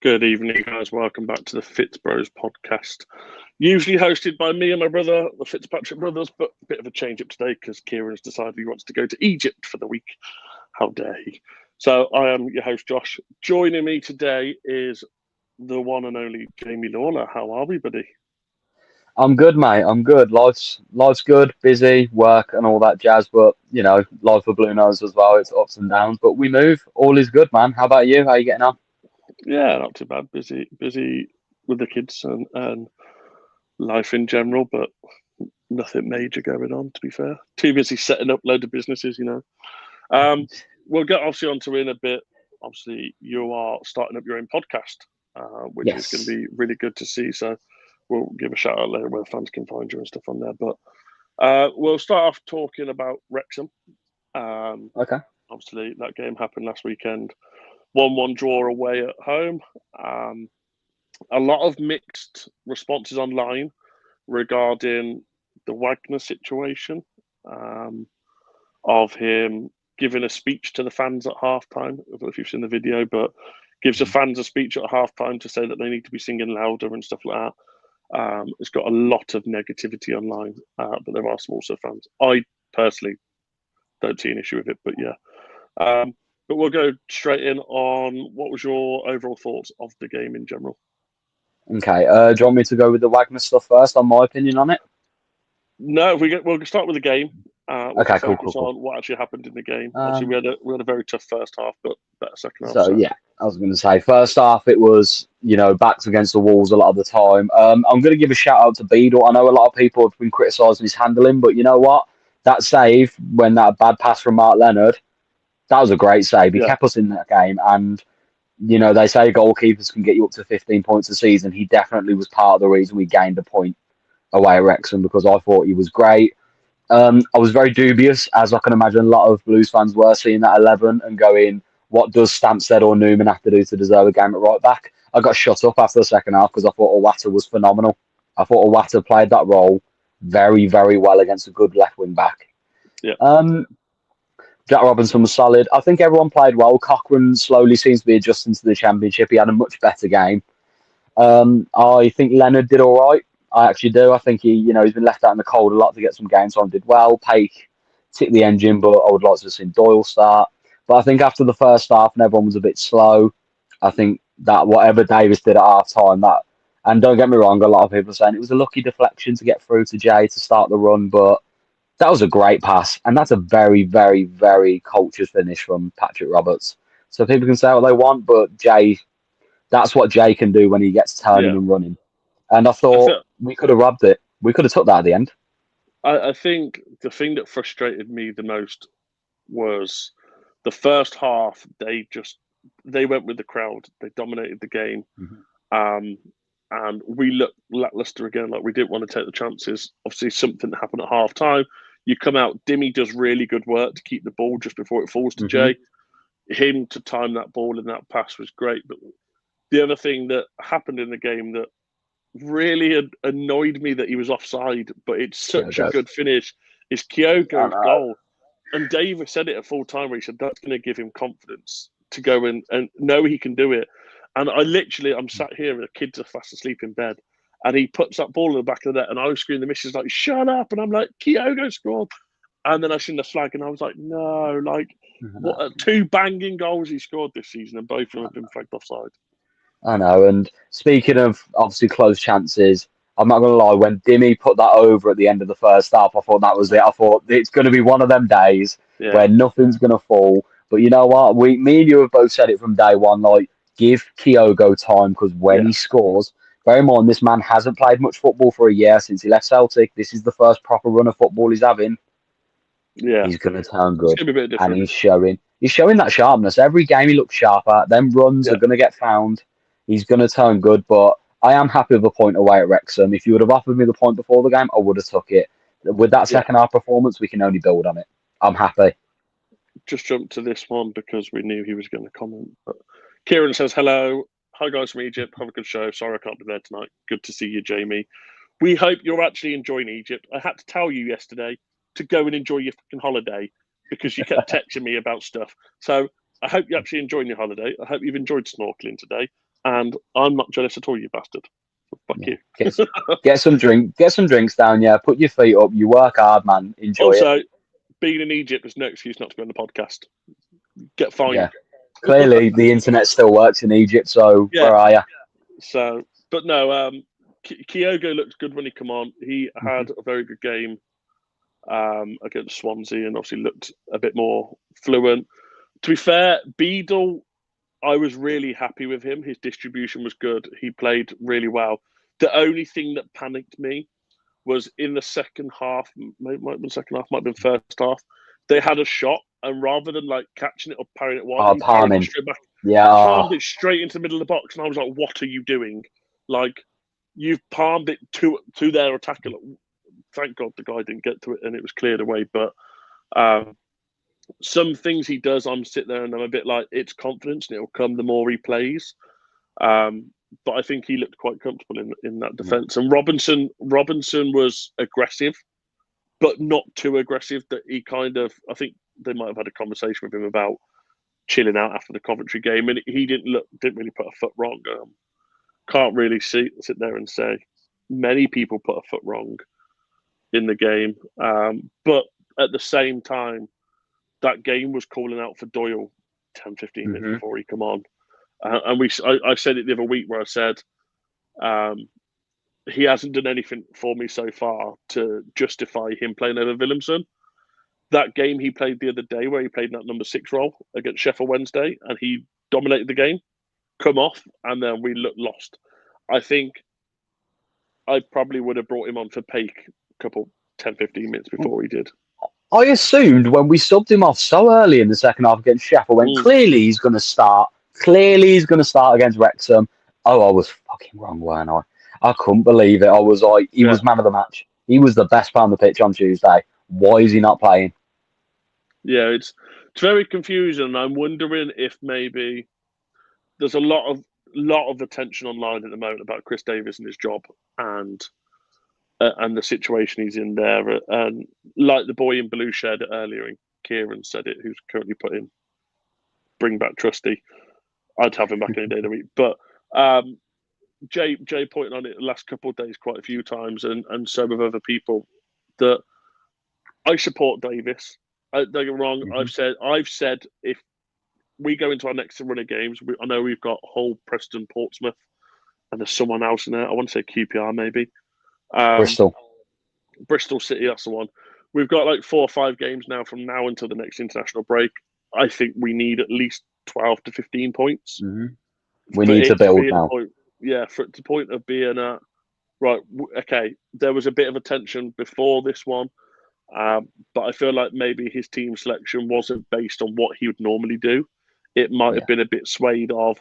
Good evening, guys. Welcome back to the FitzBros podcast. Usually hosted by me and my brother, the Fitzpatrick brothers, but a bit of a change up today because Kieran's decided he wants to go to Egypt for the week. How dare he? So I am your host, Josh. Joining me today is the one and only Jamie Lawler. How are we, buddy? I'm good, mate. I'm good. Life's good, busy, work and all that jazz. But you know, life for Blue knows as well. It's ups and downs, but we move. All is good, man. How about you? How are you getting on? Yeah, not too bad. Busy with the kids and life in general, but nothing major going on, to be fair. Too busy setting up load of businesses, We'll get obviously onto it in a bit. Obviously, you are starting up your own podcast, which is going to Yes. be really good to see. So we'll give a shout out later where fans can find you and stuff on there. But we'll start off talking about Wrexham. Okay. Obviously, that game happened last weekend. 1-1 draw away at home. A lot of mixed responses online regarding the Wagner situation, of him giving a speech to the fans at halftime. I don't know if you've seen the video, but gives the fans a speech at halftime to say that they need to be singing louder and stuff like that. It's got a lot of negativity online, but there are some also fans. I personally don't see an issue with it, but yeah. But we'll go straight in on what was your overall thoughts of the game in general? Okay. Do you want me to go with the Wagner stuff first on my opinion on it? No, we'll start with the game. We can Okay. Cool. Cool. focus Cool. on what actually happened in the game. Obviously, Um. we had a very tough first half, but better second half. So So yeah, I was going to say first half it was backs against the walls a lot of the time. I'm going to give a shout out to Beadle. I know a lot of people have been criticising his handling, but you know what? That save when that bad pass from Mark Leonard, that was a great save. He yeah, kept us in that game, and they say goalkeepers can get you up to 15 points a season. He definitely was part of the reason we gained a point away at Wrexham because I thought he was great. I was very dubious, as I can imagine a lot of Blues fans were, seeing that 11 and going, what does Stansted or Newman have to do to deserve a game at right back? I got shut up after the second half because I thought Owata was phenomenal. I thought Owata played that role very, very well against a good left wing back. yeah, Um, Jack Robinson was solid. I think everyone played well. Cochrane slowly seems to be adjusting to the Championship. He had a much better game. I think Leonard did all right. I actually do. I think he's been left out in the cold a lot to get some game time. Did well. Pake ticked the engine, but I would like to have seen Doyle start. But I think after the first half and everyone was a bit slow, I think that whatever Davies did at half time, and don't get me wrong, a lot of people are saying it was a lucky deflection to get through to Jay to start the run, but that was a great pass, and that's a very, very, very cultured finish from Patrick Roberts. So people can say what they want, but Jay, that's what Jay can do when he gets turning yeah. and running. And I I, thought th- we could have robbed it. We could have took that at the end. I think the thing that frustrated me the most was the first half. They went with the crowd. They dominated the game, Mm-hmm. um, and we looked lackluster again. Like we didn't want to take the chances. Obviously, something happened at half time. You come out. Dimmy does really good work to keep the ball just before it falls to Mm-hmm. Jay. Him to time that ball in that pass was great. But the other thing that happened in the game that really annoyed me that he was offside, but it's such a Kyogo. good finish, is I Kyogo's know. goal. And Davis said it at full time where he said that's going to give him confidence to go and know he can do it. And I'm sat here and the kids are fast asleep in bed. And he puts that ball in the back of the net, and I was screaming, the missus like, shut up. And I'm like, Kyogo scored. And then I seen the flag, and I was like, no, like, what two banging goals he scored this season, and both of them have been flagged offside. I know. And speaking of obviously close chances, I'm not going to lie. When Dimmy put that over at the end of the first half, I thought that was it. I thought it's going to be one of them days Yeah, where nothing's going to fall. But you know what? Me and you have both said it from day one. Like, give Kyogo time because when yeah, he scores, bear in mind this man hasn't played much football for a year since he left Celtic. This is the first proper run of football he's having. yeah. He's going to turn It's good, going to be a bit and different. he's showing that sharpness. Every game he looks sharper. Them runs Yeah, are going to get found. He's going to turn good, but I am happy with the point away at Wrexham. If you would have offered me the point before the game, I would have took it. With that yeah. second half performance, we can only build on it. I'm happy. Just jumped to this one because we knew he was going to comment. But Kieran says, hello. Hi, guys from Egypt. Have a good show. Sorry I can't be there tonight. Good to see you, Jamie. We hope you're actually enjoying Egypt. I had to tell you yesterday to go and enjoy your fucking holiday because you kept texting me about stuff. So I hope you're actually enjoying your holiday. I hope you've enjoyed snorkeling today. and I'm not jealous at all, you bastard. Fuck you. Get some drinks down, yeah. Put your feet up. You work hard, man. Enjoy it. Also, being in Egypt is no excuse not to be on the podcast. Get fined. Yeah. Clearly, the internet still works in Egypt, so where are you? So, but no, Kyogo looked good when he come on. He had a very good game against Swansea and obviously looked a bit more fluent. To be fair, Beadle, I was really happy with him. His distribution was good. He played really well. The only thing that panicked me was in the second half, might have been second half, might have been first half, they had a shot, and rather than like catching it or parrying it wide, he parried it straight back. Yeah, palmed it straight into the middle of the box, and I was like, "What are you doing? Like, you've palmed it to their attacker." Like, thank God the guy didn't get to it, and it was cleared away. But some things he does, I'm sitting there and I'm a bit like, it's confidence, and it'll come the more he plays. But I think he looked quite comfortable in that defence. And Robinson was aggressive, but not too aggressive that he kind of, I think they might have had a conversation with him about chilling out after the Coventry game, and he didn't really put a foot wrong. Can't really sit there and say many people put a foot wrong in the game. But at the same time, that game was calling out for Doyle 10, 15 minutes before he come on. And I said it the other week where I said he hasn't done anything for me so far to justify him playing over Willemsen. That game he played the other day where he played in that number 6 role against Sheffield Wednesday and he dominated the game, come off, and then we looked lost. I think I probably would have brought him on for Paik a couple 10, 15 minutes before he did. I assumed when we subbed him off so early in the second half against Sheffield, when clearly he's going to start against Wrexham. Oh, I was fucking wrong, weren't I? I couldn't believe it. I was like, he was man of the match. He was the best player on the pitch on Tuesday. Why is he not playing? Yeah, it's very confusing. I'm wondering if maybe there's a lot of attention online at the moment about Chris Davies and his job and the situation he's in there. And like the boy in blue shared it earlier, and Kieran said it, who's currently putting bring back Trusty. I'd have him back any day of the week. But Jay pointed on it the last couple of days quite a few times, and so with other people, that I support Davies. Don't get me wrong. I've said if we go into our next run of games, I know we've got Hull, Preston, Portsmouth, and there's someone else in there. I want to say QPR maybe. Bristol City, that's the one. We've got like 4 or 5 games now from now until the next international break. I think we need at least 12 to 15 points. We need to build now. For the point of being right, okay, there was a bit of a tension before this one, but I feel like maybe his team selection wasn't based on what he would normally do. It might have been a bit swayed of,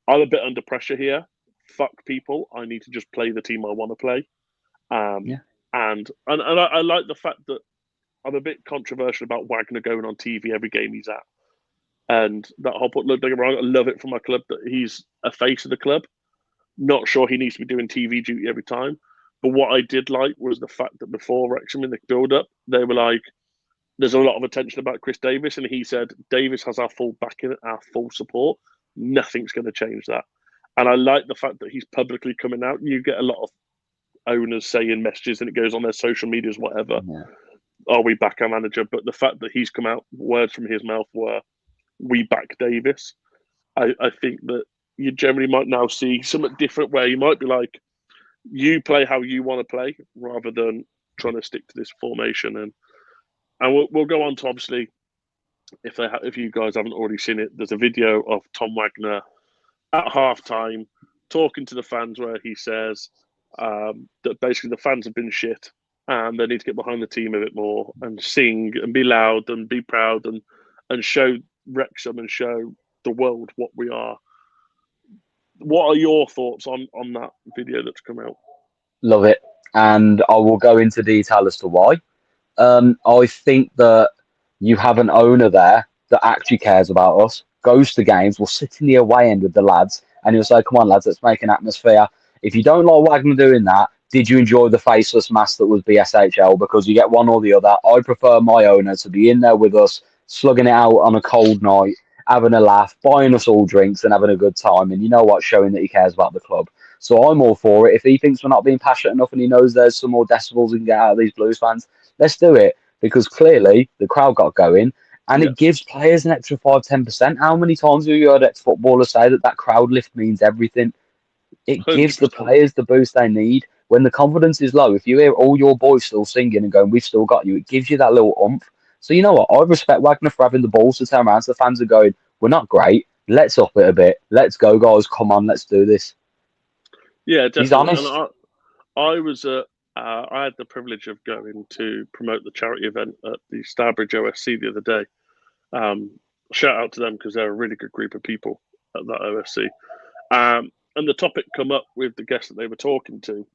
I'm a bit under pressure here. Fuck people. I need to just play the team I want to play. And I like the fact that I'm a bit controversial about Wagner going on TV every game he's at. And that whole point, look, don't get me wrong, I love it for my club that he's a face of the club. Not sure he needs to be doing TV duty every time. But what I did like was the fact that before Wrexham in the build-up, they were like, there's a lot of attention about Chris Davies. And he said, Davies has our full backing, our full support. Nothing's going to change that. And I like the fact that he's publicly coming out. You get a lot of owners saying messages and it goes on their social medias, whatever. Are we back our manager? But the fact that he's come out, words from his mouth were, we back Davies. I think that you generally might now see something different where you might be like, you play how you want to play rather than trying to stick to this formation. And we'll go on to, obviously, if you guys haven't already seen it, there's a video of Tom Wagner at halftime talking to the fans where he says that basically the fans have been shit and they need to get behind the team a bit more and sing and be loud and be proud and show Wrexham and show the world what we are. What are your thoughts on that video that's come out? Love it. And I will go into detail as to why. I think that you have an owner there that actually cares about us, goes to games, will sit in the away end with the lads, and he'll say, come on, lads, let's make an atmosphere. If you don't like Wagner doing that, did you enjoy the faceless mask that was BSHL? Because you get one or the other. I prefer my owner to be in there with us, slugging it out on a cold night having a laugh, buying us all drinks and having a good time. And you know what? Showing that he cares about the club. So I'm all for it. If he thinks we're not being passionate enough and he knows there's some more decibels he can get out of these Blues fans, let's do it. Because clearly the crowd got going and Yeah, it gives players an extra 5-10%. How many times have you heard ex-footballers say that crowd lift means everything? It gives the 100%. players the boost they need. When the confidence is low, if you hear all your boys still singing and going, we've still got you, it gives you that little oomph. So you know what? I respect Wagner for having the balls to turn around to the fans and going, we're not great. Let's up it a bit. Let's go, guys. Come on, let's do this. Yeah, He's definitely. And honest. I was I had the privilege of going to promote the charity event at the Starbridge OSC the other day. Um, Shout out to them because they're a really good group of people at that OSC. And the topic come up with the guest that they were talking to,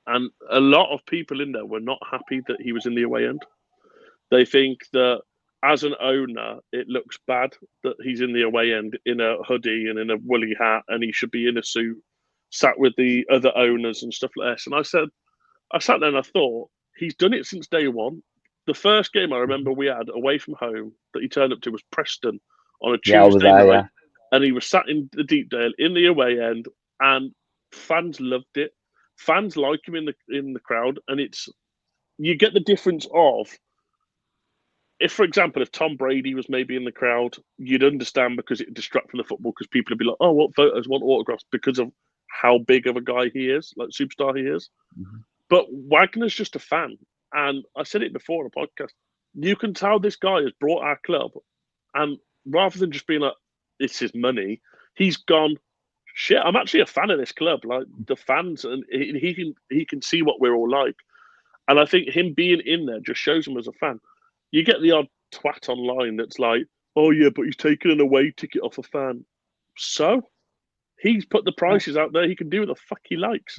and a lot of people in there were not happy that he was in the away end. They think that as an owner, it looks bad that he's in the away end in a hoodie and in a woolly hat, and he should be in a suit, sat with the other owners and stuff like this. And I sat there and I thought, he's done it since day one. The first game I remember we had away from home that he turned up to was Preston on a Yeah, I was Tuesday there. night, Yeah. and he was sat in the Deepdale in the away end, and fans loved it. Fans like him in the crowd, and it's you get the difference of if, for example, if Tom Brady was maybe in the crowd, you'd understand because it distract from the football because people would be like, "Oh, what photos, what autographs?" because of how big of a guy he is, like superstar he is. Mhm. But Wagner's just a fan. And I said it before on a podcast. You can tell this guy has brought our club. And rather than just being like, it's his money, he's gone, shit, I'm actually a fan of this club. Like the fans, and he can see what we're all like. And I think him being in there just shows him as a fan. You get the odd twat online that's like, oh, yeah, but he's taken an away ticket off a fan. So he's put the prices out there. He can do what the fuck he likes.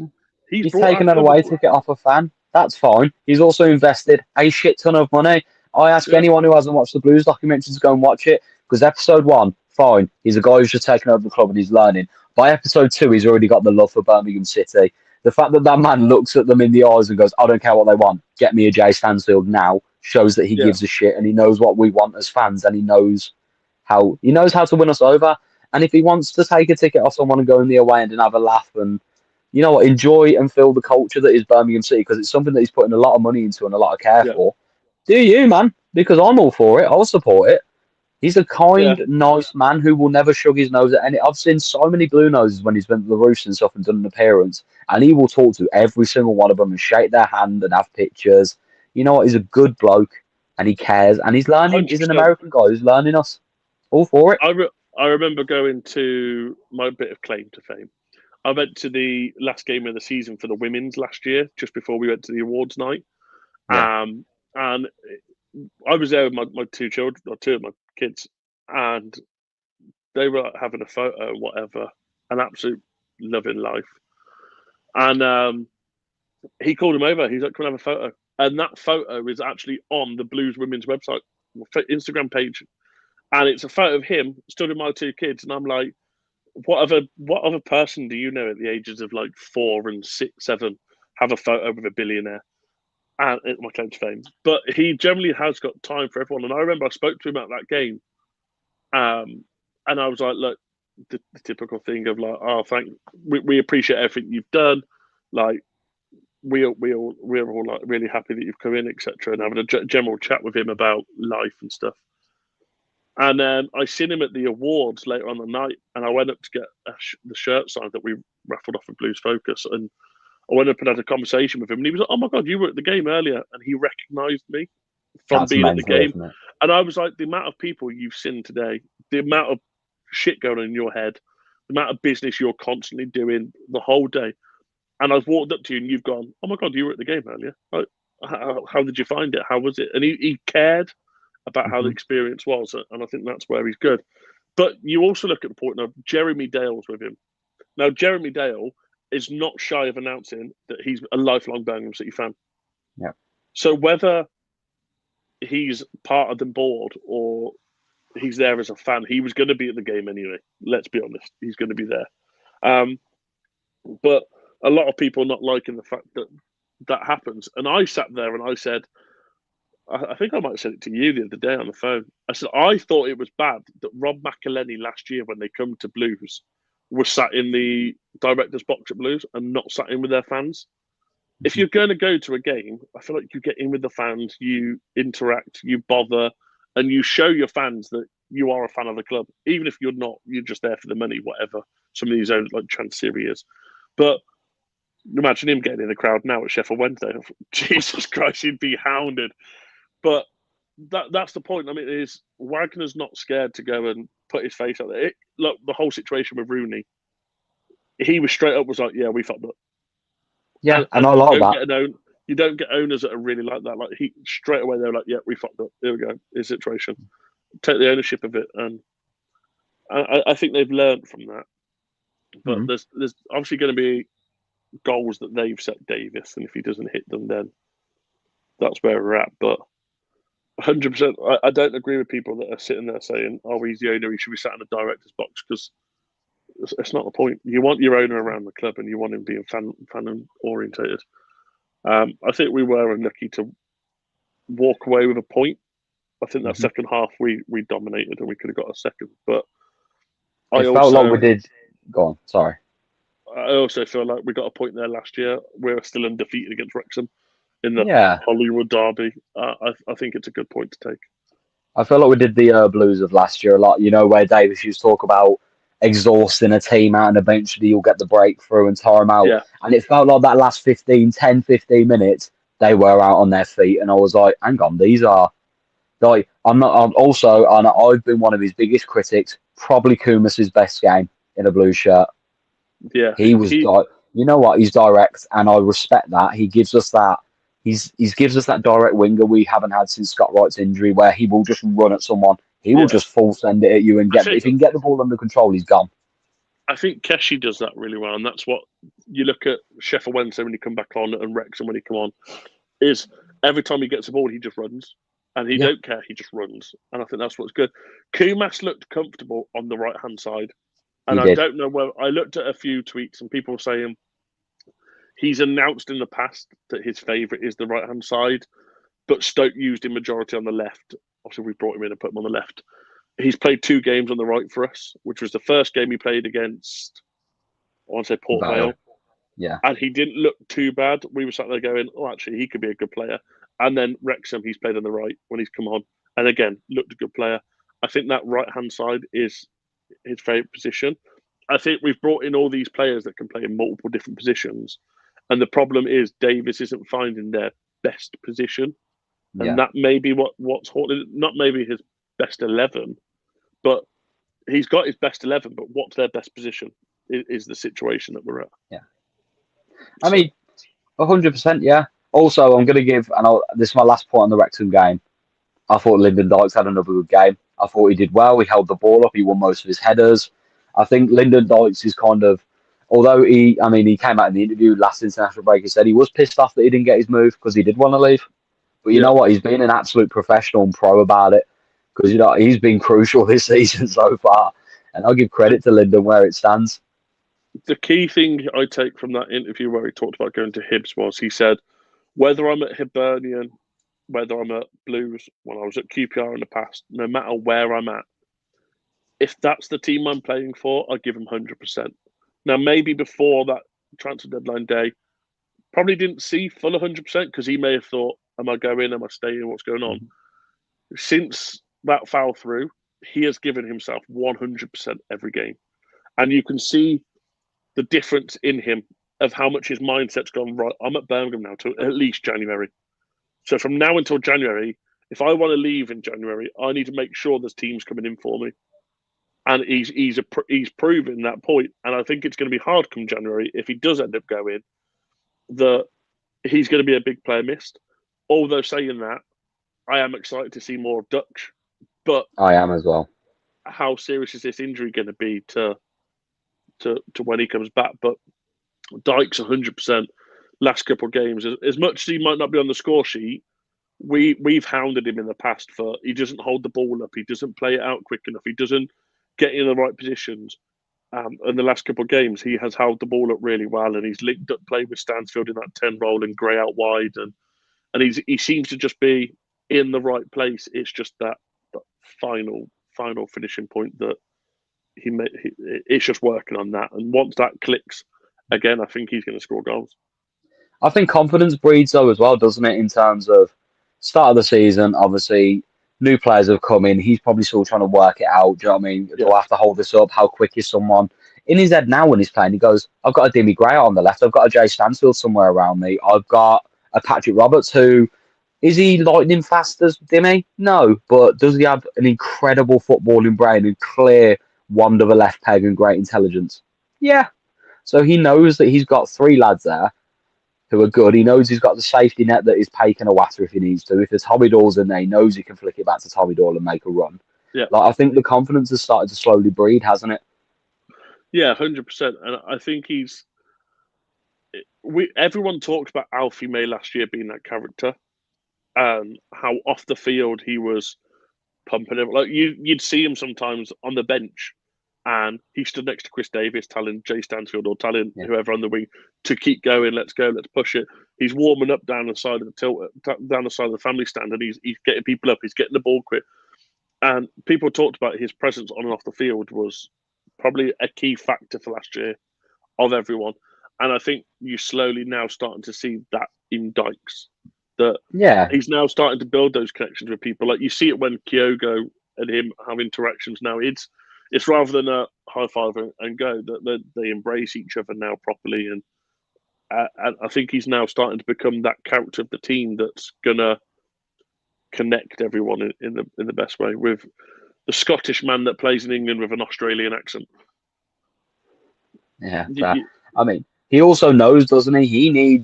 He's He's brought our taken an club up. away ticket off a fan. That's fine. He's also invested a shit ton of money. I ask Yeah, anyone who hasn't watched the Blues documentary to go and watch it because episode one, fine. He's a guy who's just taken over the club and he's learning. By episode two, he's already got the love for Birmingham City. The fact that that man looks at them in the eyes and goes, I don't care what they want. Get me a Jay Stansfield now shows that he yeah, gives a shit and he knows what we want as fans and he knows how to win us over. And if he wants to take a ticket off someone and go in the away end and have a laugh and you know what, enjoy and feel the culture that is Birmingham City because it's something that he's putting a lot of money into and a lot of care yeah, for. Do you, man? Because I'm all for it. I'll support it. He's a yeah. kind, nice man who will never shrug his nose at any. I've seen so many blue noses when he's been to the Roofs and stuff and done an appearance, and he will talk to every single one of them and shake their hand and have pictures. You know what? He's a good bloke and he cares and he's learning. He's an 100%. American guy who's learning us. All for it. I remember going to my bit of claim to fame. I went to the last game of the season for the women's last year, just before we went to the awards night. Yeah. And I was there with my two children, or two of my kids, and they were having a photo, whatever, an absolute loving life. And he called him over. He's like, "Come and have a photo." And that photo is actually on the Blues Women's website, Instagram page, and it's a photo of him stood with my two kids. And I'm like, what other person do you know at the ages of like 4 and 6, 7 have a photo with a billionaire? And my claim to fame, but he generally has got time for everyone. And I remember I spoke to him at that game, and I was like, look, the typical thing of like, oh, we appreciate everything you've done, like we're all like really happy that you've come in, etc., and having a general chat with him about life and stuff. And then I seen him at the awards later on the night, and I went up to get the shirt signed that we raffled off of Blues Focus, and I went up and had a conversation with him, and he was like, "Oh my god, you were at the game earlier," and he recognised me from That's being at the mental, game. isn't it? And I was like, the amount of people you've seen today, the amount of shit going on in your head, the amount of business you're constantly doing the whole day, and I've walked up to you and you've gone, "Oh my god, you were at the game earlier. Like, how did you find it? How was it?" And he cared about how the Mm-hmm. experience was, and I think that's where he's good. But you also look at the point of Jeremy Dale's with him. Now, Jeremy Dale is not shy of announcing that he's a lifelong Birmingham City fan. Yeah. So whether he's part of the board or he's there as a fan, he was going to be at the game anyway. Let's be honest, he's going to be there. But a lot of people not liking the fact that that happens. And I sat there and I said, I think I might have said it to you the other day on the phone. I said I thought it was bad that Rob McElhenney last year, when they come to Blues, was sat in the director's box at Blues and not sat in with their fans. If you're going to go to a game, I feel like you get in with the fans, you interact, you bother, and you show your fans that you are a fan of the club, even if you're not. You're just there for the money, whatever some of these own like Transsyria is. But imagine him getting in the crowd now at Sheffield Wednesday. Jesus Christ, he'd be hounded. But that's the point. I mean, is Wagner's not scared to go and put his face out there. Look, the whole situation with Rooney, he was straight up was like, "Yeah, we fucked up." Yeah, and I like that. You don't get owners that are really like that. Like he straight away, they're like, "Yeah, we fucked up. Here we go. His situation. Take the ownership of it." And I think they've learned from that. But there's obviously going to be goals that they've set Davies, and if he doesn't hit them, then that's where we're at. But 100%, I don't agree with people that are sitting there saying, "Oh, he's the owner. He should be sat in the director's box," because it's not the point. You want your owner around the club, and you want him being fan orientated. I think we were unlucky to walk away with a point. I think that second half we dominated, and we could have got a second. But it felt like we did. Go on, sorry. I also feel like we got a point there last year. We're still undefeated against Wrexham in the Hollywood derby. I think it's a good point to take. I feel like we did the Blues of last year a lot. You know, where Davies used to talk about exhausting a team out and eventually you'll get the breakthrough and tire them out. Yeah. And it felt like that last 10, 15 minutes, they were out on their feet. And I was like, hang on, these are... Like, I've been one of his biggest critics. Probably Kumas's best game in a blue shirt. Yeah. He was like, you know what? He's direct, and I respect that. He gives us that. He gives us that direct winger we haven't had since Scott Wright's injury, where he will just run at someone. He will just full send it at you and if he can get the ball under control, he's gone. I think Keshi does that really well, and that's what you look at Sheffield Wednesday when he come back on, and Wrexham when he come on. Is every time he gets the ball, he just runs. And he don't care, he just runs. And I think that's what's good. Kumas looked comfortable on the right-hand side. And I don't know where... I looked at a few tweets and people saying he's announced in the past that his favourite is the right-hand side, but Stoke used him majority on the left. Obviously, we brought him in and put him on the left. He's played 2 games on the right for us, which was the first game he played against, I want to say Port Vale. Yeah. And he didn't look too bad. We were sat there going, oh, actually, he could be a good player. And then Wrexham, he's played on the right when he's come on. And again, looked a good player. I think that right-hand side is his favourite position. I think we've brought in all these players that can play in multiple different positions. And the problem is Davies isn't finding their best position. And that may be what's holding, not maybe his best 11, but he's got his best 11, but what's their best position is the situation that we're at. Yeah. I mean, 100%, yeah. Also, I'm going to give, this is my last point on the Wrexham game. I thought Lyndon Dykes had another good game. I thought he did well. He held the ball up. He won most of his headers. I think Lyndon Dykes is kind of, although he came out in the interview last international break, he said he was pissed off that he didn't get his move because he did want to leave. But you know what? He's been an absolute professional and pro about it because, you know, he's been crucial this season so far. And I'll give credit to Lyndon where it stands. The key thing I take from that interview where he talked about going to Hibs was he said, whether I'm at Hibernian, whether I'm at Blues, when I was at QPR in the past, no matter where I'm at, if that's the team I'm playing for, I give them 100%. Now, maybe before that transfer deadline day, probably didn't see full 100% because he may have thought, am I going, am I staying, what's going on? Since that foul through, he has given himself 100% every game. And you can see the difference in him of how much his mindset's gone, right, I'm at Birmingham now to at least January. So from now until January, if I want to leave in January, I need to make sure there's teams coming in for me. And he's proven that point. And I think it's going to be hard come January, if he does end up going, that he's going to be a big player missed. Although saying that, I am excited to see more of Dutch. But I am as well. How serious is this injury going to be to when he comes back? But Dykes 100% last couple of games. As much as he might not be on the score sheet, we've hounded him in the past for he doesn't hold the ball up, he doesn't play it out quick enough, he doesn't get in the right positions. In the last couple of games, he has held the ball up really well, and he's linked up play with Stansfield in that 10 role and Gray out wide, and he seems to just be in the right place. It's just that final finishing point that it's just working on that. And once that clicks again, I think he's going to score goals. I think confidence breeds though as well, doesn't it? In terms of start of the season, obviously new players have come in. He's probably still trying to work it out. Do you know what I mean? Do I have to hold this up? How quick is someone? In his head now when he's playing, he goes, I've got a Dimmy Gray on the left. I've got a Jay Stansfield somewhere around me. I've got a Patrick Roberts who, is he lightning fast as Dimmy? No. But does he have an incredible footballing brain and clear wand of a left peg and great intelligence? Yeah. So he knows that he's got three lads there who are good. He knows he's got the safety net that is taking a watter if he needs to. If there's Tommy Doors in there, he knows he can flick it back to Tommy Doyle and make a run. Yeah. Like I think the confidence has started to slowly breed, hasn't it? Yeah, 100%. And I think everyone talked about Alfie May last year being that character and how off the field he was pumping it. Like you'd see him sometimes on the bench and he stood next to Chris Davies telling Jay Stansfield or telling whoever on the wing to keep going, let's go, let's push it. He's warming up down the side of the down the side of the family stand, and he's getting people up, he's getting the ball quick. And people talked about his presence on and off the field was probably a key factor for last year of everyone. And I think you're slowly now starting to see that in Dykes. That he's now starting to build those connections with people. Like you see it when Kyogo and him have interactions now. It's rather than a high five and go, that they embrace each other now properly. And I think he's now starting to become that character of the team that's gonna connect everyone in the best way, with the Scottish man that plays in England with an Australian accent. Yeah, I mean, he also knows, doesn't he?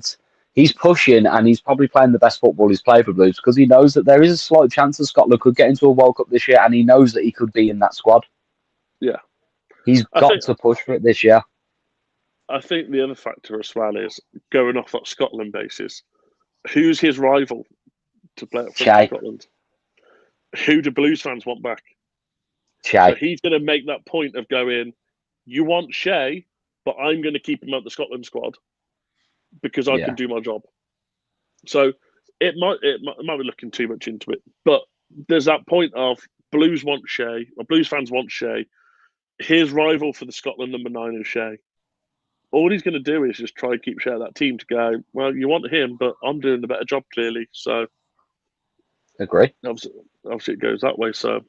He's pushing, and he's probably playing the best football he's played for Blues because he knows that there is a slight chance that Scotland could get into a World Cup this year, and he knows that he could be in that squad. Yeah, he's got to push for it this year. I think the other factor as well is going off that Scotland basis. Who's his rival to play at Scotland? Who do Blues fans want back? So he's going to make that point of going, you want Shea, but I'm going to keep him at the Scotland squad because I can do my job. So it might be looking too much into it, but there's that point of Blues want Shea, or Blues fans want Shea. His rival for the Scotland number 9 is Shea. All he's going to do is just try and keep Shea at that team to go, well, you want him, but I'm doing the better job, clearly. So, agree. Obviously, it goes that way. So,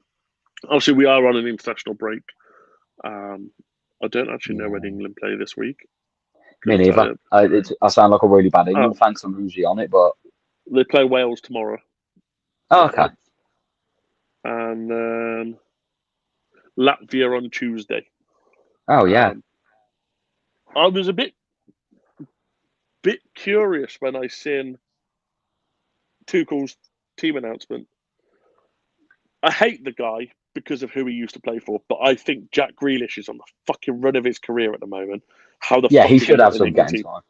obviously, we are on an international break. I don't actually know when England play this week. Me neither. I sound like a really bad England fan. I'm usually on it, but they play Wales tomorrow. Oh, okay. And Latvia on Tuesday. Oh yeah. I was a bit curious when I seen Tuchel's team announcement. I hate the guy because of who he used to play for, but I think Jack Grealish is on the fucking run of his career at the moment. Fuck he should have some game time.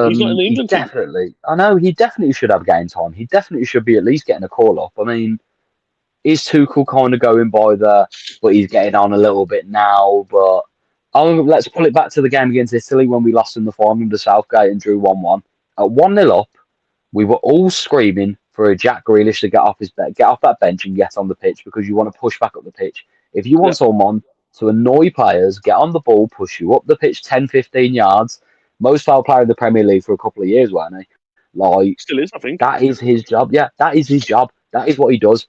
He's not in the England team. I know he definitely should have game time. He definitely should be at least getting a call up. I mean, is Tuchel kind of going by but he's getting on a little bit now, but let's pull it back to the game against Italy when we lost in the final under Southgate and drew 1-1. At 1-0 up, we were all screaming for a Jack Grealish to get off that bench and get on the pitch because you want to push back up the pitch. If you want someone to annoy players, get on the ball, push you up the pitch 10, 15 yards, most foul player in the Premier League for a couple of years, weren't he? Like, still is, I think. That is his job. Yeah, that is his job. That is what he does.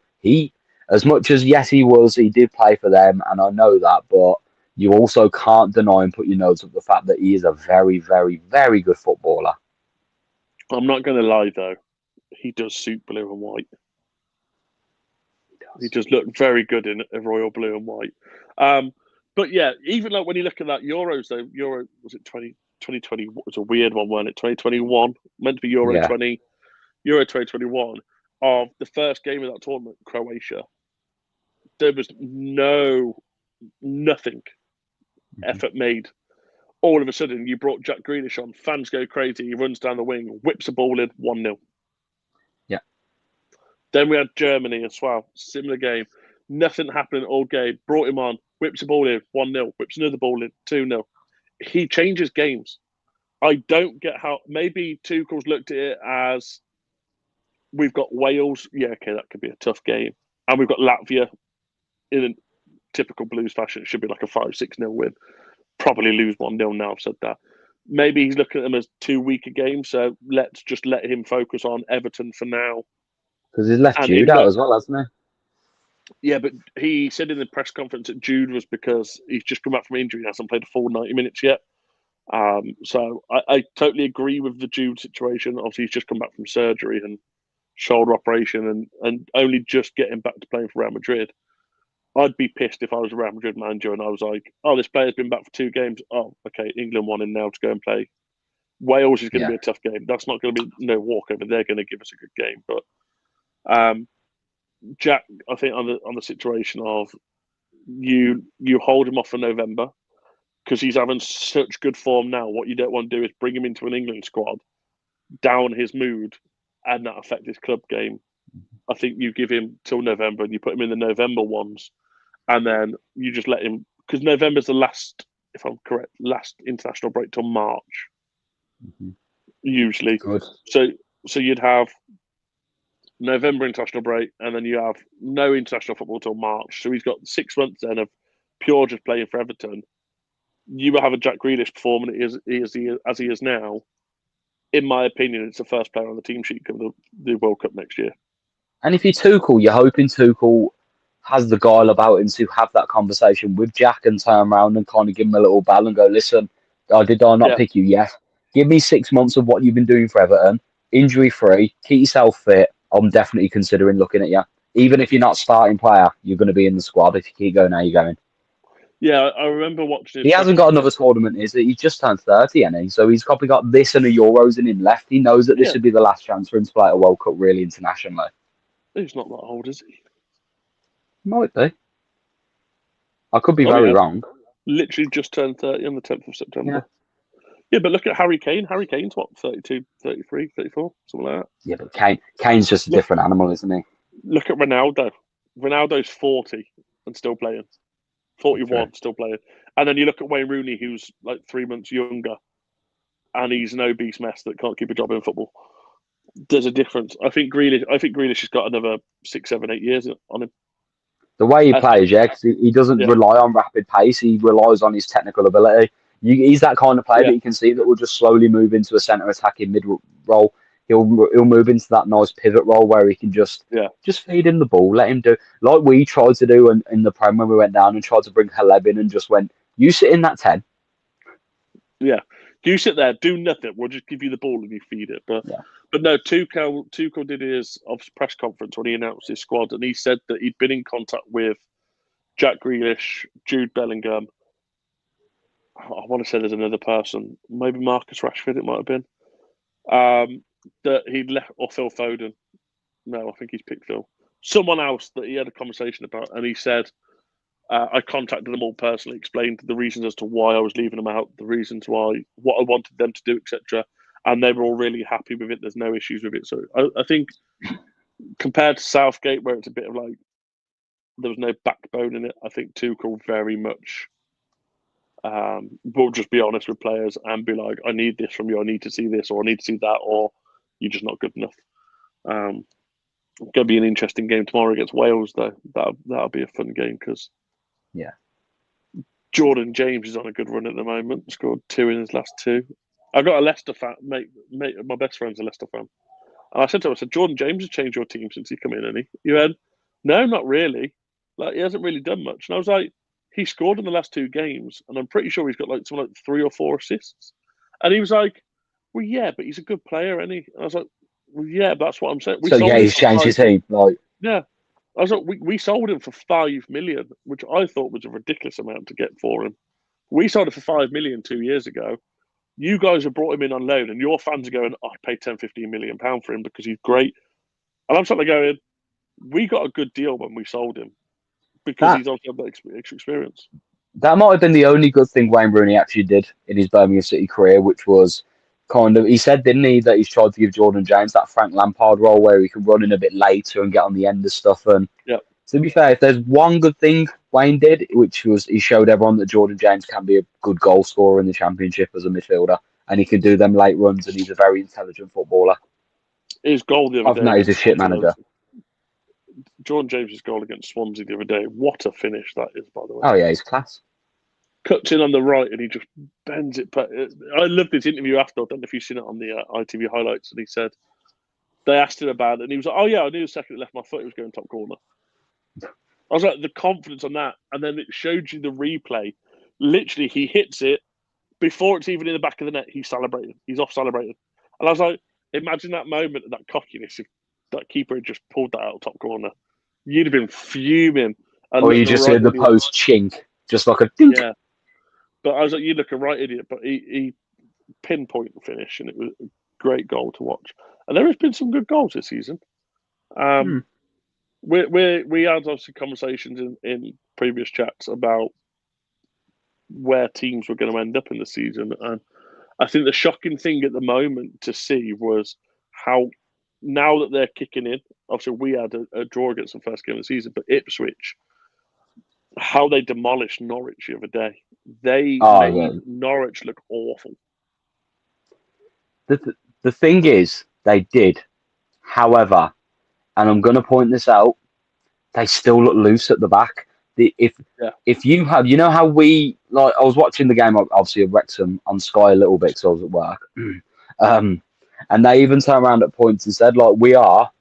As much as, yes, he did play for them, and I know that, but you also can't deny and put your nose up the fact that he is a very, very, very good footballer. I'm not going to lie, though. He does suit blue and white. He does look very good in a royal blue and white. But yeah, even like when you look at that Euros, though, was it 2020? It was a weird one, wasn't it? 2021, meant to be Euro 2021. Of the first game of that tournament, Croatia, there was nothing effort made. All of a sudden, you brought Jack Grealish on. Fans go crazy. He runs down the wing, whips a ball in, 1-0. Yeah. Then we had Germany as well. Similar game. Nothing happened all game. Brought him on, whips a ball in, 1-0. Whips another ball in, 2-0. He changes games. I don't get how. Maybe Tuchel's looked at it as we've got Wales. Yeah, okay, that could be a tough game. And we've got Latvia in a typical Blues fashion. It should be like a 5-6-0 win. Probably lose 1-0 now, I've said that. Maybe he's looking at them as 2 weaker games, so let's just let him focus on Everton for now. Because he's left Jude out as well, hasn't he? Yeah, but he said in the press conference that Jude was because he's just come back from injury and hasn't played a full 90 minutes yet. So I totally agree with the Jude situation. Obviously, he's just come back from surgery and shoulder operation and only just getting back to playing for Real Madrid. I'd be pissed if I was a Real Madrid manager and I was like, oh, this player's been back for 2 games. Oh, okay, England want him now to go and play. Wales is going to be a tough game. That's not going to be no walkover. They're going to give us a good game. But Jack, I think on the situation of you hold him off for November because he's having such good form now. What you don't want to do is bring him into an England squad, down his mood, and that affect his club game. I think you give him till November and you put him in the November ones, and then you just let him, because November's the last, if I'm correct, last international break till March, usually. Good. So you'd have November international break, and then you have no international football till March. So he's got 6 months then of pure just playing for Everton. You will have a Jack Grealish performing as he is now. In my opinion, it's the first player on the team sheet of the World Cup next year. And if you're Tuchel, you're hoping Tuchel has the guile about him to have that conversation with Jack and turn around and kind of give him a little bell and go, listen, did I not pick you? Yes. Give me 6 months of what you've been doing for Everton, injury-free, keep yourself fit. I'm definitely considering looking at you. Even if you're not starting player, you're going to be in the squad. If you keep going how you're going. Yeah, I remember watching. He hasn't got another tournament, is it? He's just turned 30, hasn't he? So he's probably got this and a Euros in him left. He knows that this would be the last chance for him to play at a World Cup really internationally. He's not that old, is he? Might be. I could be very wrong. Literally just turned 30 on the 10th of September. Yeah, but look at Harry Kane. Harry Kane's what, 32, 33, 34, something like that. Yeah, but Kane's just a different animal, isn't he? Look at Ronaldo. Ronaldo's 40 and still playing. 41, still playing. And then you look at Wayne Rooney, who's like 3 months younger, and he's an obese mess that can't keep a job in football. There's a difference. I think Grealish has got another 6, 7, 8 years on him. The way he plays, because he doesn't rely on rapid pace. He relies on his technical ability. He's that kind of player that you can see that will just slowly move into a centre attacking mid role. He'll move into that nice pivot role where he can just feed him the ball, let him do like we tried to do in the Prem when we went down and tried to bring Haleb in and just went, you sit in that 10. Yeah, you sit there, do nothing. We'll just give you the ball and you feed it. But no, Tuchel did his press conference when he announced his squad, and he said that he'd been in contact with Jack Grealish, Jude Bellingham. I want to say there's another person, maybe Marcus Rashford. It might have been. That he'd left, or Phil Foden. No, I think he's picked Phil. Someone else that he had a conversation about, and he said, I contacted them all personally, explained the reasons as to why I was leaving them out, the reasons why, what I wanted them to do, etc. And they were all really happy with it. There's no issues with it. So I think compared to Southgate, where it's a bit of like, there was no backbone in it, I think Tuchel very much will just be honest with players and be like, I need this from you, I need to see this, or I need to see that, or you're just not good enough. Going to be an interesting game tomorrow against Wales, though. That'll be a fun game because Jordan James is on a good run at the moment. Scored 2 in his last 2. I got a Leicester fan, mate. My best friend's a Leicester fan, and I said to him, Jordan James has changed your team since he come in, hasn't he? You went, no, not really. Like he hasn't really done much. And I was like, he scored in the last 2 games, and I'm pretty sure he's got like something like 3 or 4 assists. And he was like, well, yeah, but he's a good player, isn't he? And I was like, well, yeah, that's what I'm saying. He's changed his team. Like, yeah. I was like, we sold him for 5 million, which I thought was a ridiculous amount to get for him. We sold it for 5 million 2 years ago. You guys have brought him in on loan, and your fans are going, oh, I paid 10, 15 million pounds for him because he's great. And I'm sort of going, we got a good deal when we sold him because he's also got that extra experience. That might have been the only good thing Wayne Rooney actually did in his Birmingham City career, which was kind of, he said, didn't he, that he's tried to give Jordan James that Frank Lampard role where he can run in a bit later and get on the end of stuff. And to be fair, if there's one good thing Wayne did, which was he showed everyone that Jordan James can be a good goal scorer in the Championship as a midfielder, and he can do them late runs, and he's a very intelligent footballer. His goal the other I've day. known he's a shit manager. Jordan James's goal against Swansea the other day. What a finish that is, by the way. Oh yeah, he's class. Cuts in on the right and he just bends it. I loved his interview after. I don't know if you've seen it on the ITV highlights. And he said, they asked him about it and he was like, oh yeah, I knew the second it left my foot, it was going top corner. I was like, the confidence on that. And then it showed you the replay. Literally, he hits it before it's even in the back of the net. He's celebrating. He's off celebrating. And I was like, imagine that moment of that cockiness. If that keeper had just pulled that out top corner, you'd have been fuming. Or you just hear the post chink, just like a dink. Yeah. But I was like, you look a right idiot. But he pinpoint the finish, and it was a great goal to watch. And there has been some good goals this season. We had obviously conversations in previous chats about where teams were going to end up in the season, and I think the shocking thing at the moment to see was how, now that they're kicking in, obviously we had a draw against the first game of the season, but Ipswich, how they demolished Norwich the other day. They made Norwich look awful. The thing is, they did. However, and I'm going to point this out, they still look loose at the back. If you have, you know how we, like, I was watching the game, obviously, of Wrexham on Sky a little bit because I was at work. And they even turned around at points and said, like, we are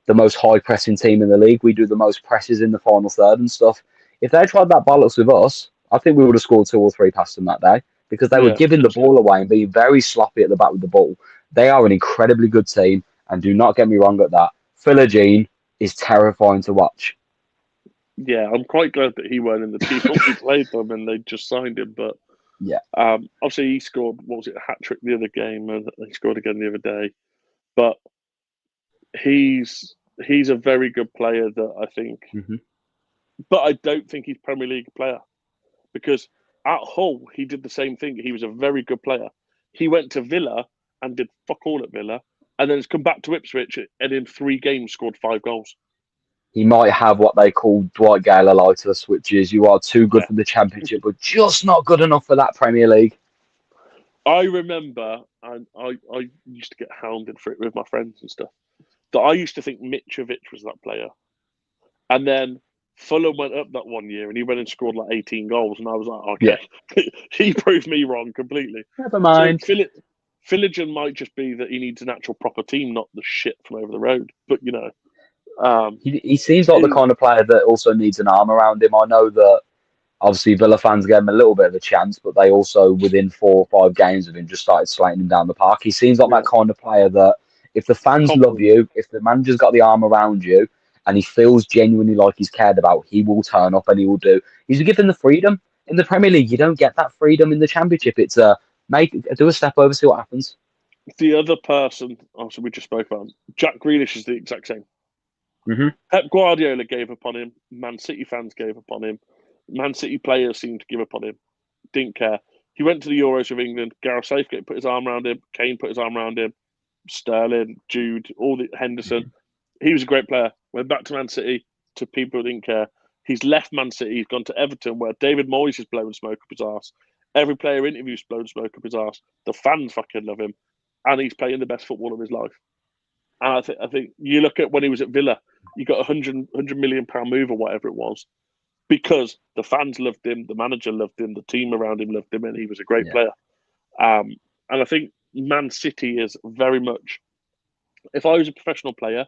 the most high-pressing team in the league. We do the most presses in the final third and stuff. If they tried that bollocks with us, I think we would have scored 2 or 3 past them that day because they were giving the ball away and being very sloppy at the back with the ball. They are an incredibly good team, and do not get me wrong at that. Philogene is terrifying to watch. Yeah, I'm quite glad that he weren't in the team we played them and they just signed him. But yeah, obviously he scored, what was it, a hat-trick the other game, and he scored again the other day. But he's a very good player that I think, but I don't think he's Premier League player, because at Hull he did the same thing. He was a very good player. He went to Villa and did fuck all at Villa, and then has come back to Ipswich and in 3 games scored 5 goals. He might have what they call Dwight Gale-itis, which is you are too good for the Championship, but just not good enough for that Premier League. I remember, and I used to get hounded for it with my friends and stuff, that I used to think Mitrovic was that player. And then Fulham went up that one year and he went and scored like 18 goals. And I was like, okay, he proved me wrong completely. Never mind. So Philogene might just be that he needs an actual proper team, not the shit from over the road. But, you know. He seems like the kind of player that also needs an arm around him. I know that obviously Villa fans gave him a little bit of a chance, but they also, within 4 or 5 games of him, just started slating him down the park. He seems like that kind of player that if the fans love you, if the manager's got the arm around you, and he feels genuinely like he's cared about, he will turn up and he will do. He's given the freedom. In the Premier League, you don't get that freedom in the Championship. It's do a step over, see what happens. The other person, also we just spoke about, Jack Grealish is the exact same. Pep Guardiola gave up on him. Man City fans gave up on him. Man City players seemed to give up on him. Didn't care. He went to the Euros with England. Gareth Southgate put his arm around him. Kane put his arm around him. Sterling, Jude, Henderson. He was a great player. Went back to Man City, to people who didn't care. He's left Man City. He's gone to Everton, where David Moyes is blowing smoke up his arse. Every player interviews blowing smoke up his arse. The fans fucking love him. And he's playing the best football of his life. And I think you look at when he was at Villa, you got £100 million move or whatever it was, because the fans loved him, the manager loved him, the team around him loved him, and he was a great player. And I think Man City is very much, if I was a professional player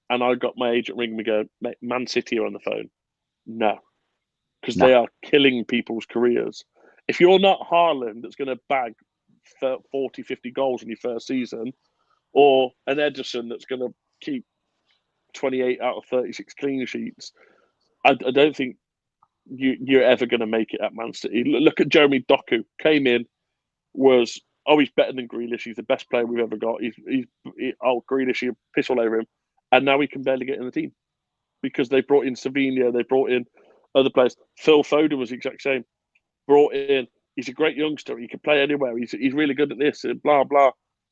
and I got my agent ring me go, Man City are on the phone. No, because they are killing people's careers. If you're not Haaland that's going to bag 40, 50 goals in your first season, or an Ederson that's going to keep 28 out of 36 clean sheets, I don't think you're ever going to make it at Man City. Look at Jeremy Doku. Came in, he's better than Grealish. He's the best player we've ever got. Grealish, you piss all over him. And now he can barely get in the team because they brought in Savinho, they brought in other players. Phil Foden was the exact same. Brought in, he's a great youngster. He can play anywhere. He's really good at this, and blah, blah.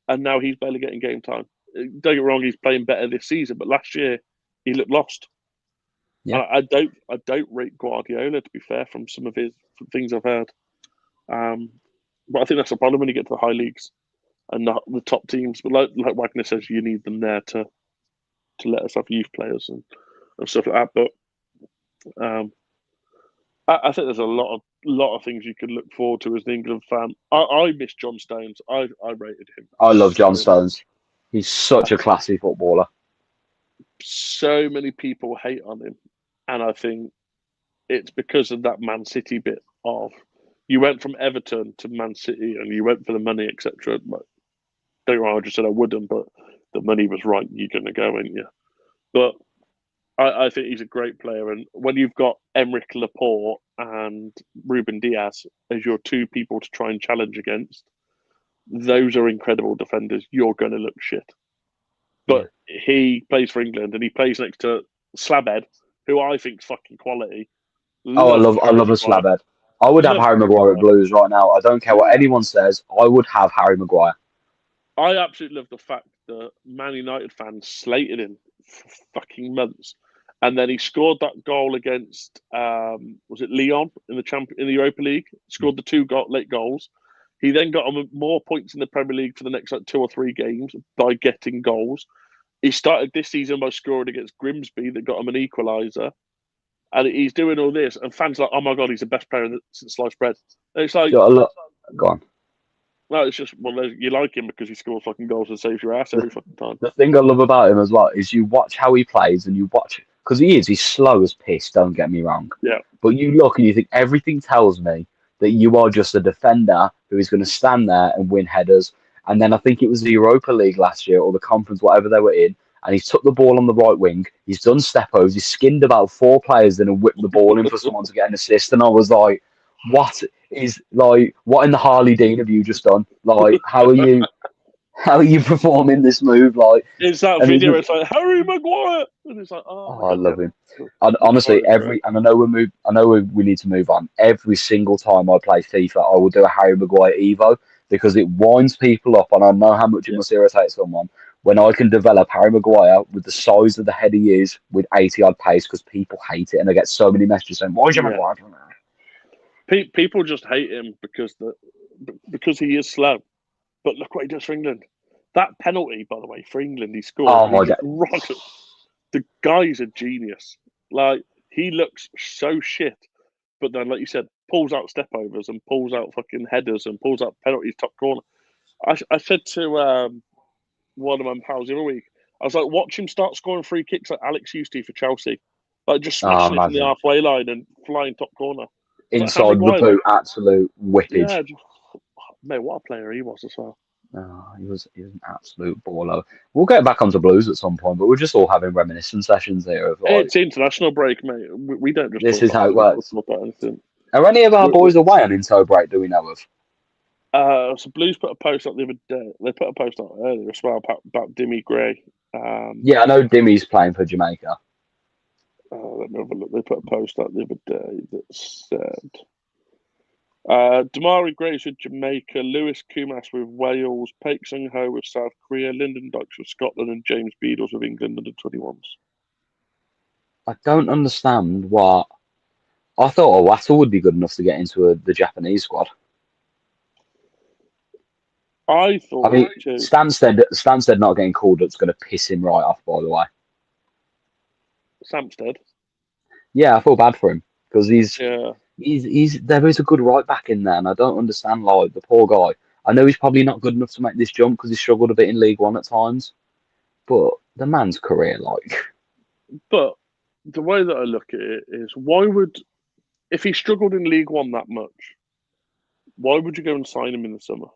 And now he's barely getting game time. Don't get me wrong, he's playing better this season, but last year he looked lost. Yeah. I don't rate Guardiola, to be fair, from some of his things I've heard. But I think that's the problem when you get to the high leagues. and not the top teams. But like Wagner says, you need them there to let us have youth players and stuff like that. But I think there's a lot of things you could look forward to as an England fan. I miss John Stones. I rated him. I love John Stones. He's such a classy footballer. So many people hate on him, and I think it's because of that Man City bit of you went from Everton to Man City and you went for the money, etc. Don't get me wrong, I just said I wouldn't, but the money was right. You're going to go, ain't you? But I think he's a great player, and when you've got Emerick Laporte and Ruben Diaz as your two people to try and challenge against, those are incredible defenders. You're going to look shit. But he plays for England, and he plays next to Slabhead, who I think's fucking quality. I love a Slabhead. I would have Harry Maguire at Blues right now. I don't care what anyone says. I would have Harry Maguire. I absolutely love the fact that Man United fans slated him for fucking months, and then he scored that goal against was it Lyon in the Europa League? Scored the two late goals. He then got more points in the Premier League for the next 2 or 3 games by getting goals. He started this season by scoring against Grimsby that got him an equaliser. And he's doing all this, and fans are like, oh my God, he's the best player since sliced bread. And it's like, go on. No, it's just, you like him because he scores fucking goals and saves your ass every fucking time. The thing I love about him as well is you watch how he plays and you watch, because he's slow as piss, don't get me wrong. Yeah. But you look and you think, everything tells me that you are just a defender who is going to stand there and win headers. And then I think it was the Europa League last year or the conference, whatever they were in, and he took the ball on the right wing. He's done step-overs. He skinned about 4 players, then whipped the ball in for someone to get an assist. And I was like, what in the Harley Dean have you just done? Like, how are you performing this move? Like, it's that video. It's like Harry Maguire, and it's like, I love him. And honestly, and I know we need to move on. Every single time I play FIFA, I will do a Harry Maguire Evo because it winds people up, and I know how much it must irritate someone when I can develop Harry Maguire with the size of the head he is with 80 odd pace, because people hate it and I get so many messages saying, why is your Maguire doing that? People just hate him because he is slow. But look what he does for England. That penalty, by the way, for England, he scored. Oh my God. The guy's a genius. Like, he looks so shit, but then, like you said, pulls out step-overs and pulls out fucking headers and pulls out penalties top corner. I said to one of my pals the other week, I was like, watch him start scoring free kicks like Alex used to for Chelsea. Like, just smashing it from the halfway line and flying top corner. Inside the boot, absolute whippage. Yeah, mate, what a player he was as well. Oh, he was an absolute baller. We'll get back onto Blues at some point, but we're just all having reminiscence sessions here. It's international break, mate. We don't just. This is how it works. Are any of our boys away on Into break? Do we know of? So Blues put a post up the other day. They put a post up earlier as well about Dimmy Gray. Yeah, I know Dimmy's playing for Jamaica. Let me have a look. They put a post up the other day that said Damari Grace with Jamaica, Lewis Kumas with Wales, Paik Sung Ho with South Korea, Lyndon Dykes with Scotland, and James Beadles with England under 21s. I don't understand what. I thought Owata would be good enough to get into the Japanese squad. I thought. Stansted not getting called up's going to piss him right off, by the way. Stansted? Yeah, I feel bad for him because there is a good right back in there, and I don't understand, like, the poor guy. I know he's probably not good enough to make this jump because he struggled a bit in League One at times, but the man's career, like. But the way that I look at it is, if he struggled in League One that much, why would you go and sign him in the summer?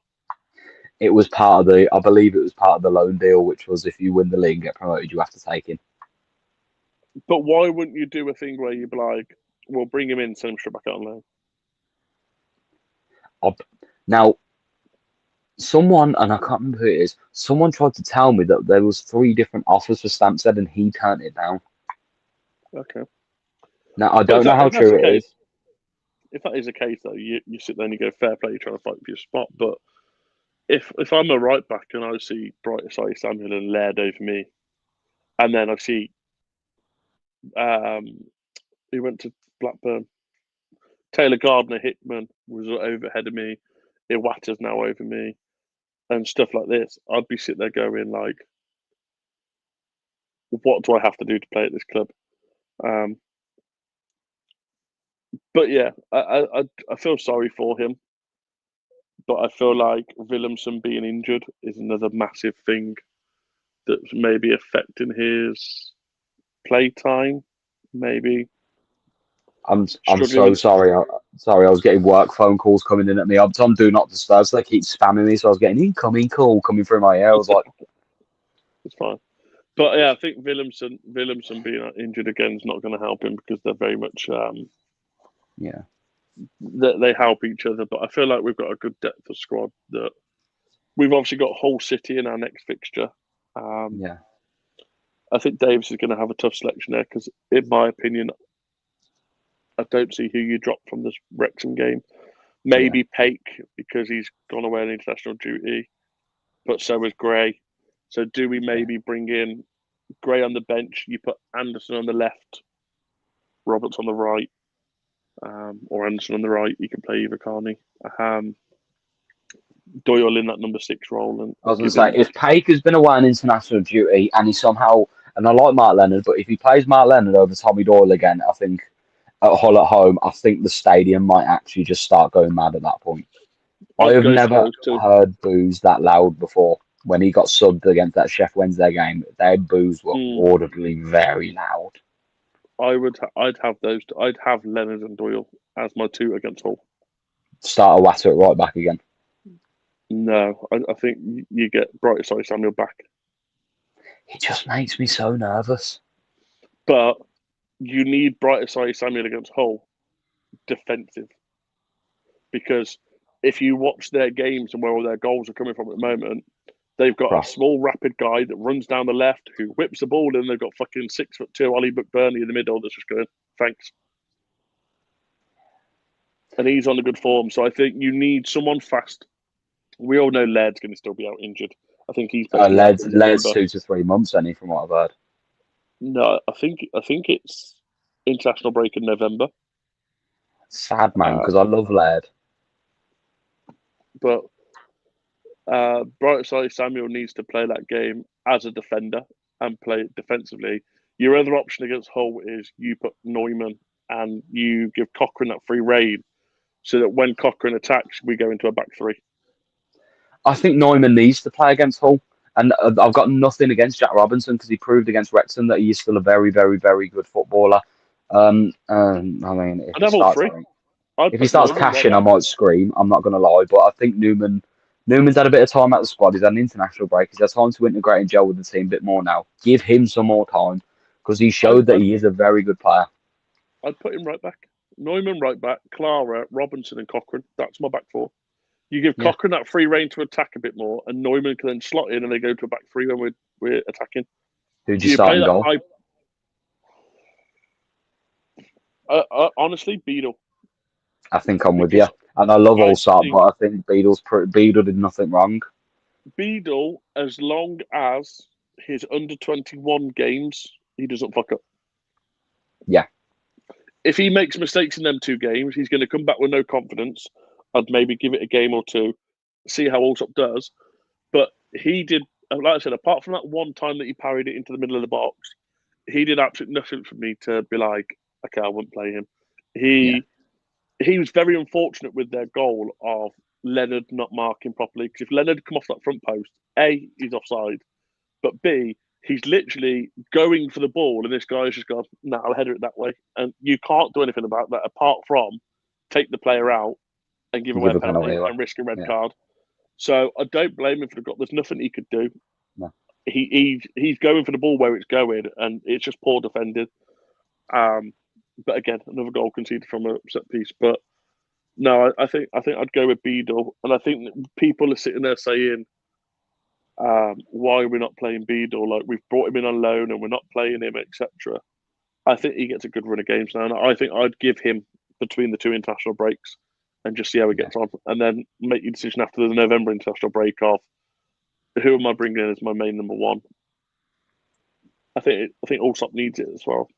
It was I believe it was part of the loan deal, which was if you win the league and get promoted, you have to take him. But why wouldn't you do a thing where you'd be like, we'll bring him in, send him straight back out on loan? Now, someone, and I can't remember who it is, someone tried to tell me that there was 3 different offers for Stansted and he turned it down. Okay. Now, I don't know how true it is. If that is the case, though, you sit there and you go, fair play, you're trying to fight for your spot. But if I'm a right back and I see Bright Asai Samuel and Laird over me, and then I see he went to Blackburn, Taylor Gardner Hickman was ahead of me, Iwata's now over me, and stuff like this, I'd be sitting there going like, what do I have to do to play at this club? But yeah, I feel sorry for him, but I feel like Willemsen being injured is another massive thing that's maybe affecting his play time. Maybe I'm struggling so with. sorry. I was getting work phone calls coming in at me. I'm on Do Not Disturb, so they keep spamming me. So I was getting incoming call coming through my ear. I was like, It's fine. But yeah, I think Willemsen being injured again is not going to help him because they're very much yeah, they help each other. But I feel like we've got a good depth of squad. That we've obviously got Hull City in our next fixture. yeah, I think Davies is going to have a tough selection there because, in my opinion, I don't see who you drop from this Wrexham game. Maybe Pake because he's gone away on international duty, but so is Gray. So do we maybe bring in Gray on the bench? You put Anderson on the left, Roberts on the right, or Anderson on the right. You can play either, Carney. Doyle in that number 6 role. And I was going to say, if Pake has been away on international duty and he somehow, and I like Mark Leonard, but if he plays Mark Leonard over Tommy Doyle again, I think at Hull at home, I think the stadium might actually just start going mad at that point. I have never heard boos that loud before. When he got subbed against that Sheff Wednesday game, their boos were audibly very loud. I'd have those. I'd have Leonard and Doyle as my 2 against Hull. Start a Watter at right back again. No, I think you get Samuel back. He just makes me so nervous. But you need Samuel against Hull defensive. Because if you watch their games and where all their goals are coming from at the moment, they've got a small, rapid guy that runs down the left who whips the ball in. They've got fucking 6'2" Ollie McBurney in the middle that's just going, thanks. And he's on a good form. So I think you need someone fast. We all know Laird's going to still be out injured. I think he's Laird's 2 to 3 months, any from what I've heard. No, I think it's international break in November. Sad, man, because I love Laird. But Samuel needs to play that game as a defender and play it defensively. Your other option against Hull is you put Neumann and you give Cochrane that free rein so that when Cochrane attacks, we go into a back 3. I think Neumann needs to play against Hull. And I've got nothing against Jack Robinson because he proved against Wrexham that he is still a very, very, very good footballer. I mean, if he starts cashing, I might scream. I'm not going to lie. But I think Newman's had a bit of time at the squad. He's had an international break. He's had time to integrate and gel with the team a bit more now. Give him some more time because he showed that he is a very good player. I'd put him right back. Neumann right back, Clara, Robinson and Cochrane. That's my back 4. You give Cochrane that free rein to attack a bit more, and Neumann can then slot in and they go to a back 3 when we're attacking. Who'd you start in goal? Honestly, Beadle. I think I'm with you. And I love Allsop, but I think Beadle did nothing wrong. Beadle, as long as his under 21 games, he doesn't fuck up. Yeah. If he makes mistakes in them 2 games, he's going to come back with no confidence. I'd maybe give it a game or 2, see how Allsop does. But he did, like I said, apart from that one time that he parried it into the middle of the box, he did absolutely nothing for me to be like, okay, I wouldn't play him. He was very unfortunate with their goal of Leonard not marking properly. Because if Leonard come off that front post, A, he's offside, but B, he's literally going for the ball, and this guy's just gone, nah, I'll header it that way. And you can't do anything about that apart from take the player out and give away a penalty and risk a red card. So I don't blame him for the goal. There's nothing he could do. No. He's going for the ball where it's going, and it's just poor defending. But again, another goal conceded from a set piece. But no, I think I'd go with Beadle, and I think people are sitting there saying, why we're not playing Beadle? Like we've brought him in on loan and we're not playing him, etc. I think he gets a good run of games now, and I think I'd give him between the 2 international breaks and just see how he gets on, and then make your decision after the November international break of who am I bringing in as my main number 1. I think Allsop needs it as well.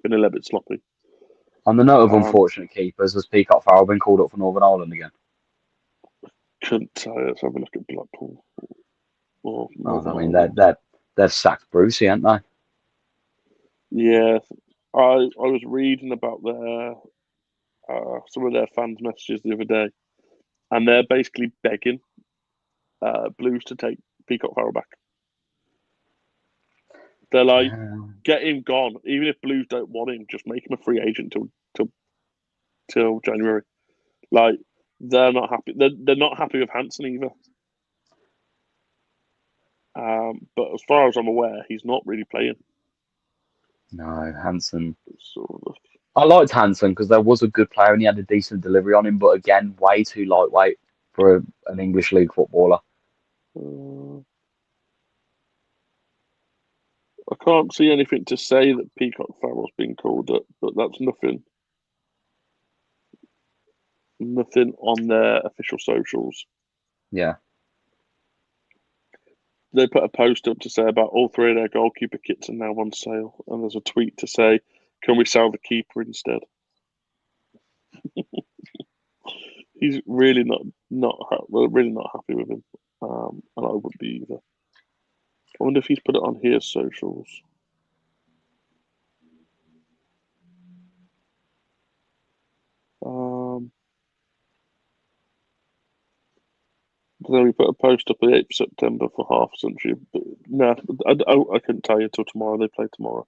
Been a little bit sloppy. On the note of unfortunate keepers, has Peacock Farrell been called up for Northern Ireland again? Couldn't tell you. Let's have a look at Blackpool. Or I mean, they've sacked Brucey, haven't they? Yeah, I was reading about their some of their fans' messages the other day, and they're basically begging Blues to take Peacock Farrell back. They're like, get him gone. Even if Blues don't want him, just make him a free agent till January. Like, they're not happy. They're not happy with Hansen either. But as far as I'm aware, he's not really playing. No, Hansen. Sort of. I liked Hansen because there was a good player and he had a decent delivery on him, but again, way too lightweight for an English league footballer. I can't see anything to say that Peacock Farrell's been called up, but that's nothing. Nothing on their official socials. Yeah. They put a post up to say about all three of their goalkeeper kits are now on sale, and there's a tweet to say, "Can we sell the keeper instead?" He's really really not happy with him, and I wouldn't be either. I wonder if he's put it on his socials. Then we put a post up the 8th of September for half a century. But no, I couldn't tell you till tomorrow. They play tomorrow.